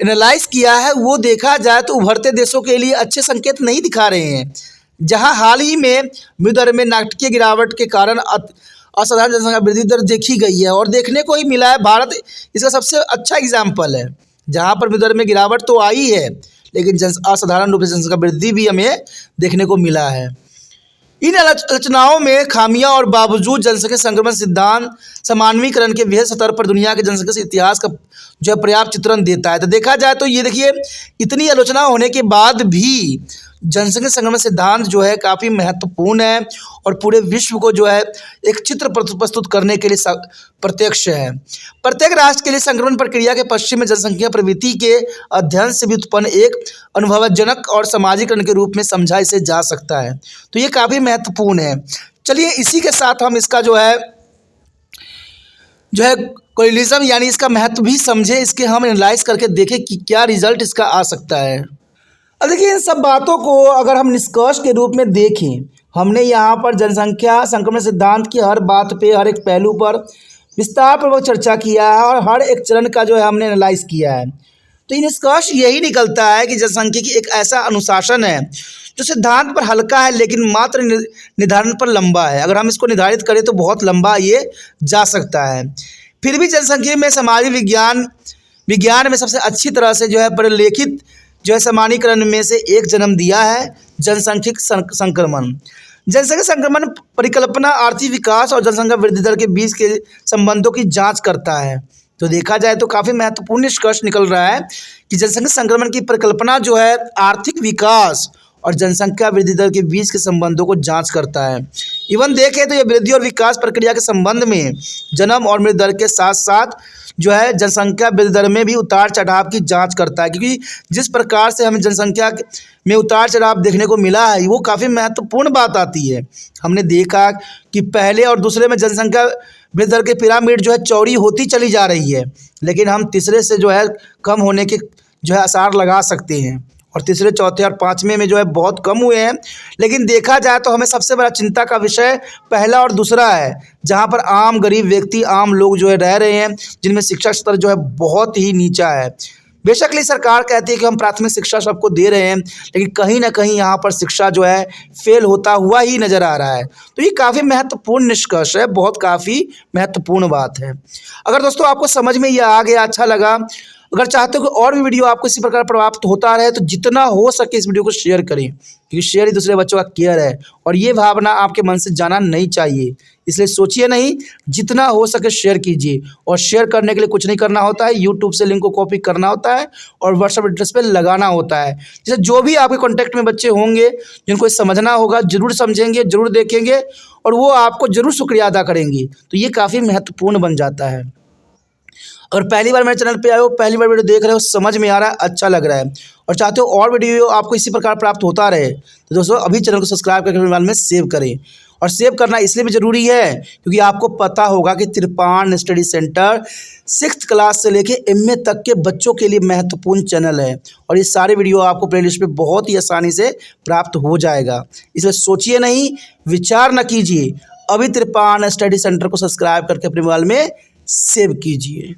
A: एनालाइज किया है, वो देखा जाए तो उभरते देशों के लिए अच्छे संकेत नहीं दिखा रहे हैं। जहाँ हाल ही में मृत्यु दर में नाटकीय गिरावट के कारण असाधारण जनसंख्या वृद्धि दर देखी गई है, और देखने को ही मिला है। भारत इसका सबसे अच्छा एग्जाम्पल है, जहाँ पर मृत्यु दर में गिरावट तो आई है, लेकिन असाधारण रूप से जनसंख्या वृद्धि भी हमें देखने को मिला है। इन रचनाओं में खामियां और बावजूद जनसंख्या संक्रमण सिद्धांत समानवीकरण के वृहद स्तर पर दुनिया के जनसंख्या से इतिहास का जो है पर्याप्त चित्रण देता है। तो देखा जाए तो ये देखिए, इतनी आलोचना होने के बाद भी जनसंख्या संक्रमण सिद्धांत जो है काफ़ी महत्वपूर्ण है, और पूरे विश्व को जो है एक चित्र प्रस्तुत करने के लिए प्रत्यक्ष है। प्रत्येक राष्ट्र के लिए संक्रमण प्रक्रिया के पश्चिम में जनसंख्या प्रवृत्ति के अध्ययन से भी उत्पन्न एक अनुभवजनक और सामाजिकरण के रूप में समझा इसे जा सकता है। तो ये काफ़ी महत्वपूर्ण है। चलिए इसी के साथ हम इसका जो है कोलिनिज्म यानी इसका महत्व भी समझे, इसके हम एनालाइज करके देखें कि क्या रिजल्ट इसका आ सकता है। अब देखिए, इन सब बातों को अगर हम निष्कर्ष के रूप में देखें, हमने यहाँ पर जनसंख्या संक्रमण सिद्धांत की हर बात पे, हर एक पहलू पर विस्तारपूर्वक चर्चा किया है, और हर एक चरण का जो है हमने एनालाइज किया है। तो ये निष्कर्ष यही निकलता है कि जनसांख्यिकी एक ऐसा अनुशासन है जो सिद्धांत पर हल्का है लेकिन मात्र निर्धारण पर लंबा है। अगर हम इसको निर्धारित करें तो बहुत लंबा ये जा सकता है। फिर भी जनसांख्यिकी में सामाजिक विज्ञान में सबसे अच्छी तरह से जो है परिलेखित जो है सामान्यीकरण में से एक जन्म दिया है जनसांख्यिक संक्रमण। जनसंख्या संक्रमण परिकल्पना आर्थिक विकास और जनसंख्या वृद्धि दर के बीच के संबंधों की जांच करता है। तो देखा जाए तो काफ़ी महत्वपूर्ण निष्कर्ष निकल रहा है कि जनसंख्या संक्रमण की परिकल्पना जो है आर्थिक विकास और जनसंख्या वृद्धि दर के बीच के संबंधों को जांच करता है। इवन देखें तो यह वृद्धि और विकास प्रक्रिया के संबंध में जन्म और मृत्यु दर के साथ साथ जो है जनसंख्या वृद्धि दर में भी उतार चढ़ाव की जांच करता है, क्योंकि जिस प्रकार से हमें जनसंख्या में उतार चढ़ाव देखने को मिला है वो काफ़ी महत्वपूर्ण बात आती है। हमने देखा कि पहले और दूसरे में जनसंख्या वृद्धि दर की पिरामिड जो है चौड़ी होती चली जा रही है, लेकिन हम तीसरे से जो है कम होने के जो है आसार लगा सकते हैं और तीसरे, चौथे और पाँचवें में जो है बहुत कम हुए हैं। लेकिन देखा जाए तो हमें सबसे बड़ा चिंता का विषय पहला और दूसरा है, जहां पर आम गरीब व्यक्ति, आम लोग जो है रह रहे हैं, जिनमें शिक्षा स्तर जो है बहुत ही नीचा है। बेशक सरकार कहती है कि हम प्राथमिक शिक्षा सबको दे रहे हैं, लेकिन कहीं ना कहीं यहाँ पर शिक्षा जो है फेल होता हुआ ही नज़र आ रहा है। तो ये काफ़ी महत्वपूर्ण निष्कर्ष है, बहुत काफ़ी महत्वपूर्ण बात है। अगर दोस्तों आपको समझ में यह आ गया, अच्छा लगा, अगर चाहते हो कि और भी वीडियो आपको इसी प्रकार प्राप्त होता रहे तो जितना हो सके इस वीडियो को शेयर करें, क्योंकि शेयर ही दूसरे बच्चों का केयर है और ये भावना आपके मन से जाना नहीं चाहिए। इसलिए सोचिए नहीं, जितना हो सके शेयर कीजिए। और शेयर करने के लिए कुछ नहीं करना होता है, यूट्यूब से लिंक को कॉपी करना होता है और व्हाट्सएप एड्रेस पर लगाना होता है। जैसे जो भी आपके कॉन्टैक्ट में बच्चे होंगे जिनको समझना होगा, जरूर समझेंगे, जरूर देखेंगे और वो आपको ज़रूर शुक्रिया अदा करेंगी। तो ये काफ़ी महत्वपूर्ण बन जाता है। अगर पहली बार मेरे चैनल पे आए हो, पहली बार वीडियो देख रहे हो, समझ में आ रहा है, अच्छा लग रहा है और चाहते हो और वीडियो आपको इसी प्रकार प्राप्त होता रहे, तो दोस्तों अभी चैनल को सब्सक्राइब करके मोबाइल में सेव करें। और सेव करना इसलिए भी ज़रूरी है क्योंकि आपको पता होगा कि तिरपान स्टडी सेंटर 6th क्लास से लेके MA तक के बच्चों के लिए महत्वपूर्ण चैनल है और ये सारे वीडियो आपको प्लेलिस्ट पे बहुत ही आसानी से प्राप्त हो जाएगा। इसलिए सोचिए नहीं, विचार न कीजिए, अभी तिरपान स्टडी सेंटर को सब्सक्राइब करके अपने मोबाइल में सेव कीजिए।